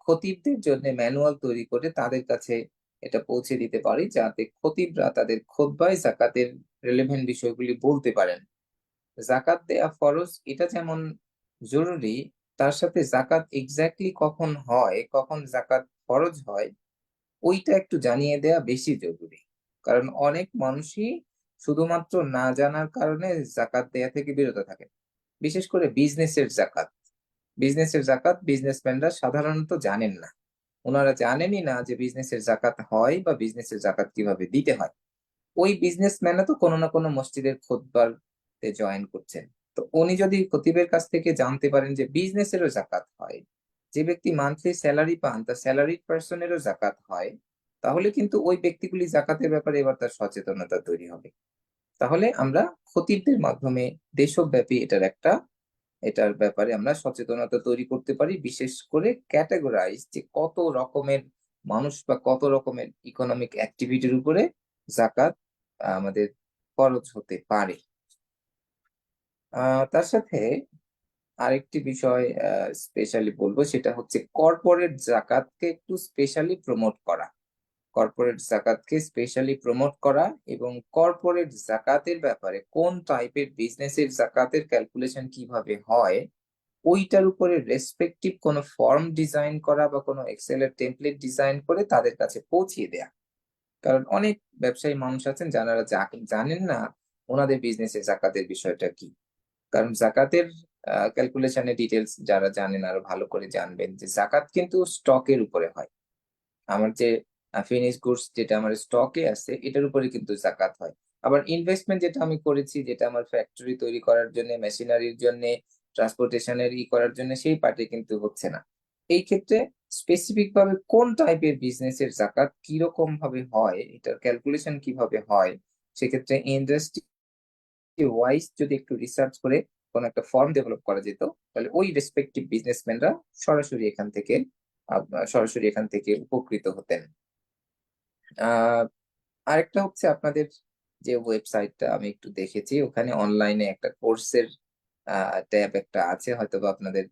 খতিবদের জন্য ম্যানুয়াল তৈরি করে তাদের কাছে এটা পৌঁছে দিতে পারি, যাতে খতিবরা তাদের খুতবায় জাকাতের রিলেভেন্ট বিষয়গুলি বলতে পারেন। জাকাত দেয়া ফরজ, এটা যেমন জরুরি, তার সাথে জাকাত এক্স্যাক্টলি কখন হয়, কখন জাকাত ফরজ হয়, ওইটা একটু জানিয়ে দেয়া বেশি জরুরি। কারণ অনেক মানুষই শুধুমাত্র না জানার কারণে জাকাত দেয়া থেকে বিরত থাকে। বিশেষ করে বিজনেসের জাকাত বিজনেসম্যানরা সাধারণত জানেন না। ওনারা জানেনই না যে বিজনেসের জাকাত হয় বা বিজনেসের জাকাত কিভাবে দিতে হয়। ওই বিজনেসম্যানরা তো কোনো না কোনো মসজিদের খুতবাতে জয়েন করছেন। তো উনি যদি খতিবের কাছ থেকে জানতে পারেন যে বিজনেসেরও জাকাত হয়, যে ব্যক্তি মান্থলি স্যালারি পান তার স্যালারিড পার্সনেরও জাকাত হয়, তাহলে কিন্তু ওই ব্যক্তিগুলি জাকাতের ব্যাপারে এবার তার সচেতনতা তৈরি হবে। তাহলে আমরা খতিবদের মাধ্যমে দেশব্যাপী এটার ব্যাপারে আমরা সচেতনতা তৈরি করতে পারি, বিশেষ করে ক্যাটাগরাইজ যে কত রকমের মানুষ বা কত রকমের ইকোনমিক অ্যাক্টিভিটির উপরে জাকাত আমাদের খরচ হতে পারে। তার সাথে আরেকটি বিষয় স্পেশালি বলবো, সেটা হচ্ছে কর্পোরেট জাকাতকে একটু স্পেশালি প্রমোট করা। কর্পোরেট জাকাতকে স্পেশালি প্রমোট করা এবং কর্পোরেট জাকাতের ব্যাপারে কোন টাইপের বিজনেসের জাকাতের ক্যালকুলেশন কিভাবে হয়, ওইটার উপরে রেসপেক্টিভ কোনো ফর্ম ডিজাইন করা বা কোনো এক্সেলের টেমপ্লেট ডিজাইন করে তাদের কাছে পৌঁছিয়ে দেয়া। কারণ অনেক ব্যবসায়ী মানুষ আছেন যারা জানেন না ওনাদের বিজনেসে জাকাতের বিষয়টা কি। কারণ জাকাতের ক্যালকুলেশনের ডিটেলস যারা জানেন আরো ভালো করে জানবেন যে জাকাত কিন্তু স্টকের উপরে হয়। আমার যে ফিনিশ গুডস যেটা আমার স্টকে আছে, এটার উপরে কিন্তু জাকাত হয়। আবার ইনভেস্টমেন্ট যেটা আমি করেছি, যেটা আমার ফ্যাক্টরি তৈরি করার জন্য, মেশিনারির জন্য, ট্রান্সপোর্টেশনের করার জন্য, সেই পার্টে কিন্তু হচ্ছে না। এই ক্ষেত্রে স্পেসিফিক ভাবে কোন টাইপের বিজনেসের জাকাত কিরকম ভাবে হয়, এটার ক্যালকুলেশন কিভাবে হয়, সেক্ষেত্রে ইন্ডাস্ট্রি ওয়াইজ যদি একটু রিসার্চ করে কোন একটা ফর্ম ডেভেলপ করা যেত, তাহলে ওই রেসপেক্টিভ বিজনেসম্যানরা সরাসরি এখান থেকে উপকৃত হতেন। আরেকটা হচ্ছে আপনাদের যে ওয়েবসাইটটা আমি একটু দেখেছি, ওখানে অনলাইনে একটা কোর্সের ট্যাব একটা আছে, হয়তোবা আপনাদের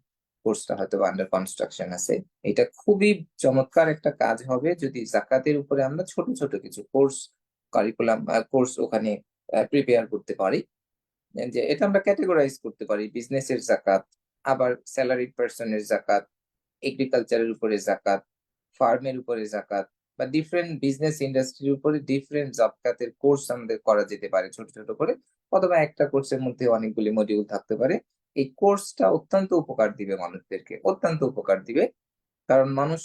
কোর্সটা হয়তোবা আন্ডার কনস্ট্রাকশন আছে। এটা খুবই চমৎকার একটা কাজ হবে যদি জাকাতের উপরে আমরা ছোট ছোট কিছু কোর্স ওখানে প্রিপেয়ার করতে পারি। যে এটা আমরা ক্যাটেগরাইজ করতে পারি, বিজনেসের জাকাত, আবার স্যালারিড পার্সনের জাকাত, এগ্রিকালচারের উপরে জাকাত, ফার্মের উপরে জাকাত, বা ডিফারেন্ট বিজনেস ইন্ডাস্ট্রির উপরে ডিফারেন্ট জাকাতের কোর্স আমাদের করা যেতে পারে ছোট ছোট করে, অথবা একটা কোর্সের মধ্যে অনেকগুলি মডিউল থাকতে পারে। এই কোর্সটা অত্যন্ত উপকার দিবে মানুষদেরকে, অত্যন্ত উপকার দিবে। কারণ মানুষ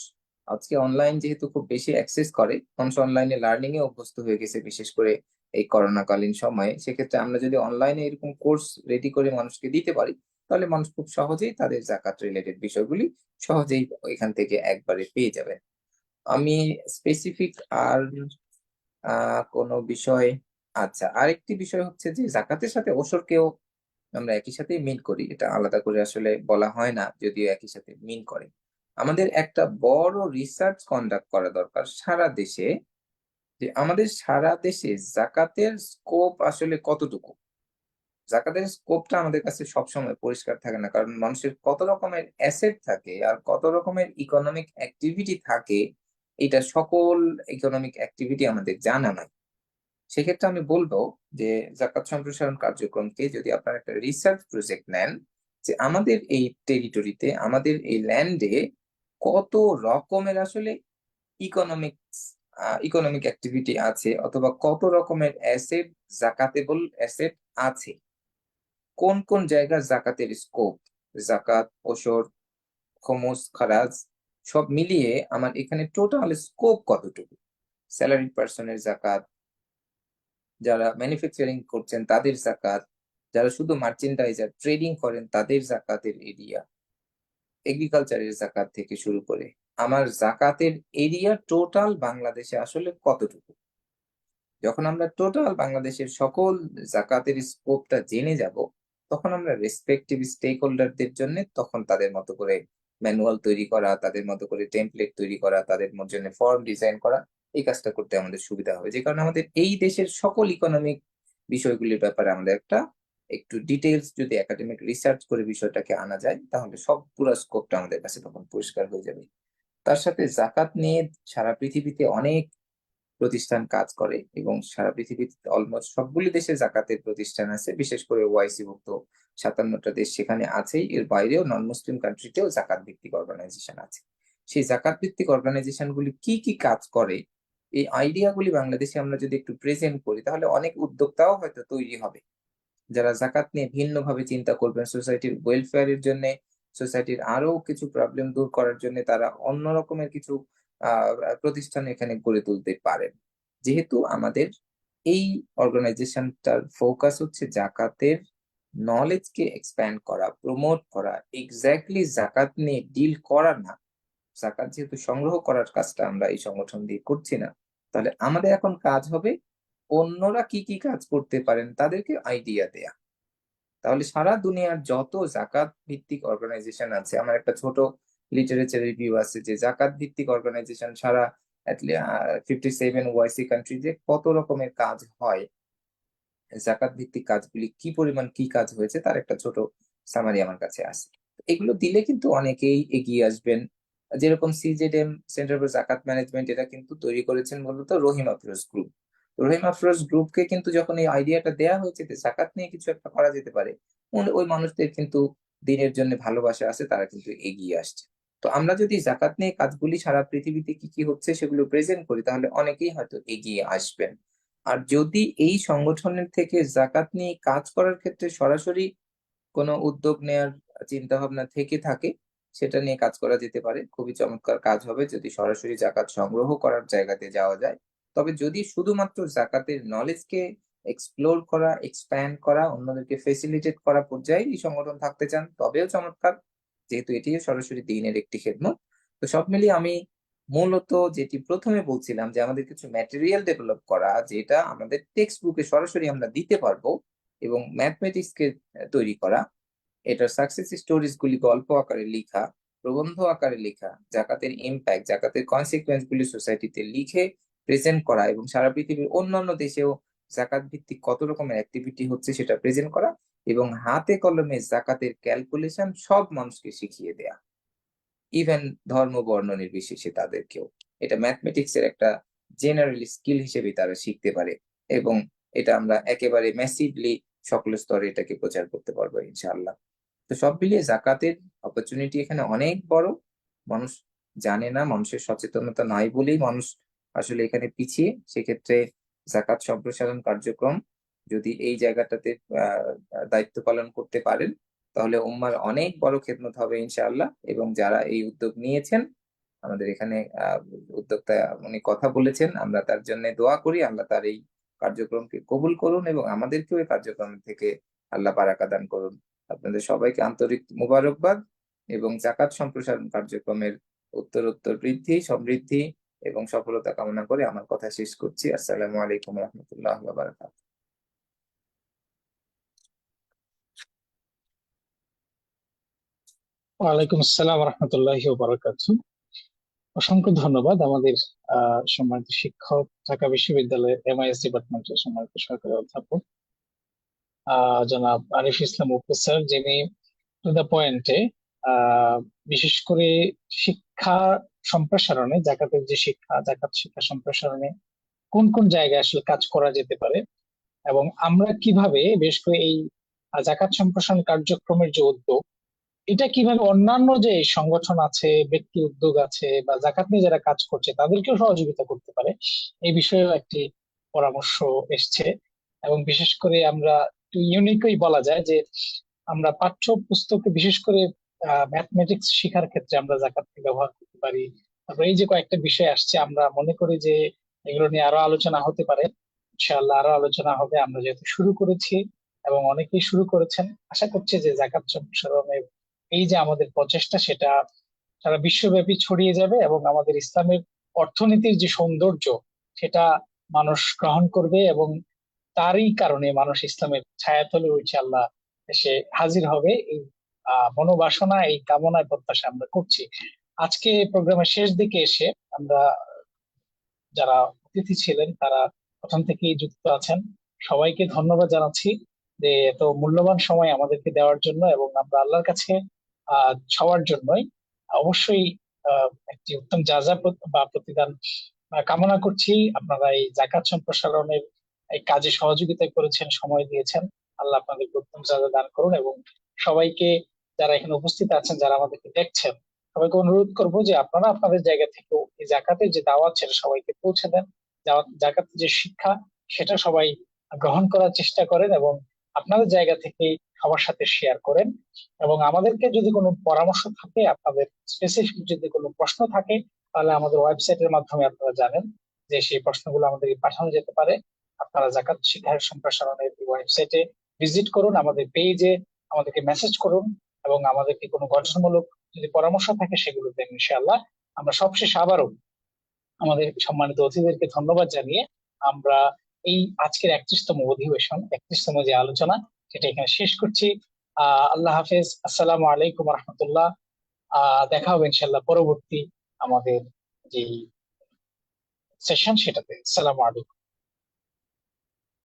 আজকে অনলাইন যেহেতু খুব বেশি অ্যাক্সেস করে, মানুষ অনলাইনে লার্নিং এ অভ্যস্ত হয়ে গেছে, বিশেষ করে এই করোনাকালীন সময়ে। সেক্ষেত্রে আমরা যদি অনলাইনে এরকম কোর্স রেডি করে মানুষকে দিতে পারি, তাহলে মানুষ খুব সহজেই তাদের জাকাত রিলেটেড বিষয়গুলি সহজেই এখান থেকে একবারে পেয়ে যাবে। আমি স্পেসিফিক আর কোনো বিষয়, আচ্ছা, আরেকটি বিষয় হচ্ছে যে জাকাতের সাথে ওসরকেও আমরা একই সাথে মিন করি, এটা আলাদা করে আসলে বলা হয় না, যদিও একই সাথে মিন করে। আমাদের একটা বড় রিসার্চ কন্ডাক্ট করা দরকার সারা দেশে, যে আমাদের সারা দেশে জাকাতের স্কোপ আসলে কতটুকু। জাকাতের স্কোপটা আমাদের কাছে সবসময় পরিষ্কার থাকে না, কারণ মানুষের কত রকমের অ্যাসেট থাকে আর কত রকমের ইকোনমিক অ্যাক্টিভিটি থাকে, এটা সকল ইকোনমিক অ্যাক্টিভিটি আমাদের জানা নাই। সেক্ষেত্রে আমি বলবো যে জাকাত সম্প্রসারণ কার্যক্রমকে যদি আপনারা একটা রিসার্চ প্রজেক্ট নেন, যে আমাদের এই টেরিটরিতে, আমাদের এই ল্যান্ডে কত রকমের আসলে ইকোনমিক অ্যাক্টিভিটি আছে, অথবা কত রকমের অ্যাসেট, জাকাতেবল অ্যাসেট আছে, কোন কোন জায়গার জাকাতের স্কোপ, জাকাত, ওশর, খমস, খারাজ সব মিলিয়ে আমার এখানে টোটাল স্কোপ কতটুকু, স্যালারি পার্সনের জাকাত, যারা ম্যানুফ্যাকচারিং করছেন তাদের জাকাত, যারা শুধু মার্চেন্ডাইজার ট্রেডিং করেন তাদের জাকাতের এরিয়া, এগ্রিকালচারের জাকাত থেকে শুরু করে আমার জাকাতের এরিয়া টোটাল বাংলাদেশে আসলে কতটুকু। যখন আমরা টোটাল বাংলাদেশের সকল জাকাতের স্কোপটা জেনে যাব, তখন আমরা রেসপেক্টিভ স্টেক হোল্ডারদের জন্য তখন তাদের মতো করে ম্যানুয়াল তৈরি করা, তাদের মতো করে টেমপ্লেট তৈরি করা, তাদের জন্য ফর্ম ডিজাইন করা, এই কাজটা করতে আমাদের সুবিধা হবে। যে কারণে আমাদের এই দেশের সকল ইকোনমিক বিষয়গুলির ব্যাপারে আমাদের একটু ডিটেলস যদি একাডেমিক রিসার্চ করে বিষয়টাকে আনা যায়, তাহলে সব পুরো স্কোপটা আমাদের কাছে তখন পরিষ্কার হয়ে যাবে। তার সাথে জাকাত নিয়ে সারা পৃথিবীতে অনেক প্রতিষ্ঠান কাজ করে, এবং সারা পৃথিবীতে অলমোস্ট সবগুলি দেশে জাকাতের প্রতিষ্ঠান আছে, বিশেষ করে ওআইসি ভুক্ত 57টা দেশ সেখানে আছেই, এর বাইরেও নন মুসলিম কান্ট্রিতেও জাকাত ভিত্তিক অর্গানাইজেশন আছে। সেই জাকাত ভিত্তিক অর্গানাইজেশন গুলি কি কি কাজ করে, এই আইডিয়া গুলি বাংলাদেশে আমরা যদি একটু প্রেজেন্ট করি, তাহলে অনেক উদ্যোক্তাও হয়তো তৈরি হবে, যারা জাকাত নিয়ে ভিন্নভাবে চিন্তা করবেন, সোসাইটির ওয়েলফেয়ারের জন্য, সোসাইটির আরো কিছু প্রবলেম দূর করার জন্য তারা অন্য রকমের কিছু প্রতিষ্ঠান এখানে গড়ে তুলতে পারেন। যেহেতু আমাদের এই অর্গানাইজেশনটার ফোকাস হচ্ছে জাকাতের নলেজকে এক্সপ্যান্ড করা, প্রমোট করা, এক্স্যাক্টলি জাকাত নিয়ে ডিল করা না, জাকাত যেহেতু সংগ্রহ করার কাজটা আমরা এই সংগঠন দিয়ে করছি না, তাহলে আমাদের এখন কাজ হবে অন্যরা কি কি কাজ করতে পারেন তাদেরকে আইডিয়া দেয়া। তাহলে সারা দুনিয়ার যত জাকাত ভিত্তিক অর্গানাইজেশন আছে, আমার একটা ছোট লিটারেচার রিভিউ আছে যে জাকাত ভিত্তিক অর্গানাইজেশন সারা 57 ওআইসি কান্ট্রিজে কত রকমের কাজ হয়, জাকাত ভিত্তিক কাজগুলি কি পরিমাণ কি কাজ হয়েছে তার একটা ছোট সামারি আমার কাছে আছে। এগুলো দিলে কিন্তু অনেকেই এগিয়ে আসবেন। যেরকম সিজেডএম, সেন্টার ফর জাকাত ম্যানেজমেন্ট, এটা কিন্তু তৈরি করেছেন মূলত রহিম আফরোজ গ্রুপ। রহিম আফরোজ গ্রুপকে কিন্তু যখন এই আইডিয়াটা দেয়া হয়েছে যে জাকাত নিয়ে কিছু একটা করা যেতে পারে, ওই মানুষদের কিন্তু দিনের জন্য ভালোবাসা আছে, তারা কিন্তু এগিয়ে আসছে। তো আমরা যদি জাকাত নিয়ে কাজগুলি সারা পৃথিবীতে কি কি হচ্ছে সেগুলো প্রেজেন্ট করি, তাহলে অনেকেই হয়তো এগিয়ে আসবেন। আর যদি এই সংগঠনের থেকে জাকাত নিয়ে কাজ করার ক্ষেত্রে সরাসরি কোনো উদ্যোগ নেয়ার চিন্তা ভাবনা থেকে থাকে, সেটা নিয়ে কাজ করা যেতে পারে। খুবই চমৎকার কাজ হবে যদি সরাসরি জাকাত সংগ্রহ করার জায়গাতে যাওয়া যায়। তবে যদি শুধুমাত্র জাকাতের নলেজকে এক্সপ্লোর করা, এক্সপ্যান্ড করা, অন্যদেরকে ফেসিলিটেট করা পর্যায়ে এই সংগঠন থাকতে চান, তবেও চমৎকার, যেহেতু এটি সরাসরি দ্বীনের একটি খেদমত। তো সব মিলিয়ে আমি মূলত যেটি প্রথমে বলছিলাম যে আমাদের কিছু ম্যাটেরিয়াল ডেভেলপ করা, যেটা আমাদের টেক্সট বুকে সরাসরি আমরা দিতে পারবো, এবং ম্যাথমেটিক্স কে তৈরি করা, এটার সাকসেস স্টোরিজ গুলি গল্প আকারে লেখা, প্রবন্ধ আকারে লেখা, জাকাতের ইম্প্যাক্ট, জাকাতের কনসিকুয়েন্স গুলি সোসাইটিতে লিখে প্রেজেন্ট করা, এবং সারা পৃথিবীর অন্যান্য দেশেও জাকাত ভিত্তিক কত রকমের অ্যাক্টিভিটি হচ্ছে সেটা প্রেজেন্ট করা, এবং হাতে কলমে জাকাতের ক্যালকুলেশন সব মানুষকে শিখিয়ে দেয়া, ইভেন ধর্ম বর্ণ নির্বিশেষে তাদেরকেও। এটা ম্যাথমেটিক্স এর একটা জেনারেলি স্কিল হিসেবে তারা শিখতে পারে, এবং এটা আমরা একেবারে ম্যাসিভলি সকল স্তরে এটাকে প্রচার করতে পারবো ইনশাআল্লাহ। তো সব মিলিয়ে জাকাতের অপরচুনিটি এখানে অনেক বড়। মানুষ জানে না, মানুষের সচেতনতা নাই বলেই মানুষ আসলে এখানে পিছিয়ে। সেক্ষেত্রে জাকাত সম্প্রসারণ কার্যক্রম যদি এই জায়গাটাতে দায়িত্ব পালন করতে পারেন, তাহলে উম্মার অনেক বড় খেদমত হবে ইনশাআল্লাহ। এবং যারা এই উদ্যোগ নিয়েছেন, আমাদের এখানে উদ্যোক্তা উনি কথা বলেছেন, আমরা তার জন্য দোয়া করি, আল্লাহ তার এই কার্যক্রমকে কবুল করুন, এবং আমাদেরকেও এই কার্যক্রম থেকে আল্লাহ বারাকা দান করুন। আপনাদের সবাইকে আন্তরিক মুবারকবাদ, এবং জাকাত সম্প্রসারণ কার্যক্রমের উত্তরোত্তর বৃদ্ধি, সমৃদ্ধি এবং সফলতা কামনা করে আমার কথা শেষ করছি। আসসালামু আলাইকুম রহমতুল্লাহ ওয়া বারাকাতুহু। ওয়ালাইকুম আসসালাম রহমতুল্লাহি ওয়া বারাকাতুহু। অসংখ্য ধন্যবাদ আমাদের সম্মানিত শিক্ষক, ঢাকা বিশ্ববিদ্যালয়ের MIS ডিপার্টমেন্টের সম্মানিত সহকারী অধ্যাপক জনাব আরিফ ইসলাম অপু স্যার, যিনি টু দ্য পয়েন্টে বিশেষ করে শিক্ষা সম্প্রসারণে, জাকাতের যে শিক্ষা, জাকাত শিক্ষা সম্প্রসারণে কোন কোন জায়গায় আসলে কাজ করা যেতে পারে এবং আমরা কিভাবে বিশেষ করে এই জাকাত সম্প্রসারণ কার্যক্রমের যে উদ্যোগ, এটা কিভাবে অন্যান্য যে সংগঠন আছে, ব্যক্তি উদ্যোগ আছে বা জাকাত নিয়ে যারা কাজ করছে তাদেরকেও সহযোগিতা করতে পারে, এই বিষয়েও একটি পরামর্শ এসছে। এবং বিশেষ করে আমরা একটু ইউনিকই বলা যায় যে আমরা পাঠ্য পুস্তকে বিশেষ করে ম্যাথমেটিক্স শেখার ক্ষেত্রে আমরা জাকাতকে ব্যবহার করতে পারি। তারপরে এই যে কয়েকটা বিষয় আসছে, আমরা মনে করি যে এগুলো নিয়ে আরো আলোচনা হতে পারে। ইনশাআল্লাহ আরো আলোচনা হবে, আমরা যেহেতু শুরু করেছি এবং অনেকেই শুরু করেছেন। আশা করছি যে জাকাত সম্প্রসারণের এই যে আমাদের প্রচেষ্টা, সেটা সারা বিশ্বব্যাপী ছড়িয়ে যাবে এবং আমাদের ইসলামের অর্থনীতির যে সৌন্দর্য, সেটা মানুষ গ্রহণ করবে এবং তারই কারণে মানুষ ইসলামের ছায়াতলে ইনশাআল্লাহ এসে হাজির হবে। এই মনোবাসনা, এই কামনায় প্রত্যাশা আমরা করছি। আজকে প্রোগ্রামের শেষ দিকে এসে আমরা যারা অতিথি ছিলেন তারা প্রথম থেকেই যুক্ত আছেন, সবাইকে ধন্যবাদ জানাচ্ছি যে এত মূল্যবান সময় আমাদেরকে দেওয়ার জন্য। এবং আমরা আল্লাহর কাছে সবার জন্যই অবশ্যই একটি উত্তম যাজা বা প্রতিদান কামনা করছি। আপনারা এই জাকাত সম্প্রসারণের এই কাজে সহযোগিতা করেছেন, সময় দিয়েছেন, আল্লাহ আপনাদেরকে উত্তম যাজা দান করুন। এবং সবাইকে, যারা এখানে উপস্থিত আছেন, যারা আমাদেরকে দেখছেন, সবাইকে অনুরোধ করবো যে আপনারা আপনাদের জায়গা থেকেও এই জাকাতের যে দাওয়াত সেটা সবাইকে পৌঁছে দেন। জাকাতের যে শিক্ষা সেটা সবাই গ্রহণ করার চেষ্টা করেন এবং আপনাদের জায়গা থেকে সবার সাথে শেয়ার করেন। এবং আমাদেরকে যদি কোনো পরামর্শ থাকে, আপনাদের স্পেসিফিক যদি কোনো প্রশ্ন থাকে, তাহলে আমাদের ওয়েবসাইটের মাধ্যমে আপনারা জানেন যে সেই প্রশ্নগুলো আমাদেরকে পাঠানো যেতে পারে। আপনারা জাকাত শিক্ষা সম্প্রসারণের ওয়েবসাইটে ভিজিট করুন, আমাদের পেজে আমাদেরকে মেসেজ করুন এবং আমাদেরকে কোনো গঠনমূলক যদি পরামর্শ থাকে সেগুলো দেন ইনশাআল্লাহ। আমরা সবশেষে আবারও আমাদের সম্মানিত অতিথিদেরকে ধন্যবাদ জানিয়ে আমরা এই আজকের 31তম অধিবেশন, 31তম যে আলোচনা, সেটা এখানে শেষ করছি। আল্লাহ হাফেজ, আসসালামু আলাইকুম রহমতুল্লাহ। দেখা হবে ইনশাল্লাহ পরবর্তী আমাদের যে সেশন সেটাতে। আসসালামু আলাইকুম।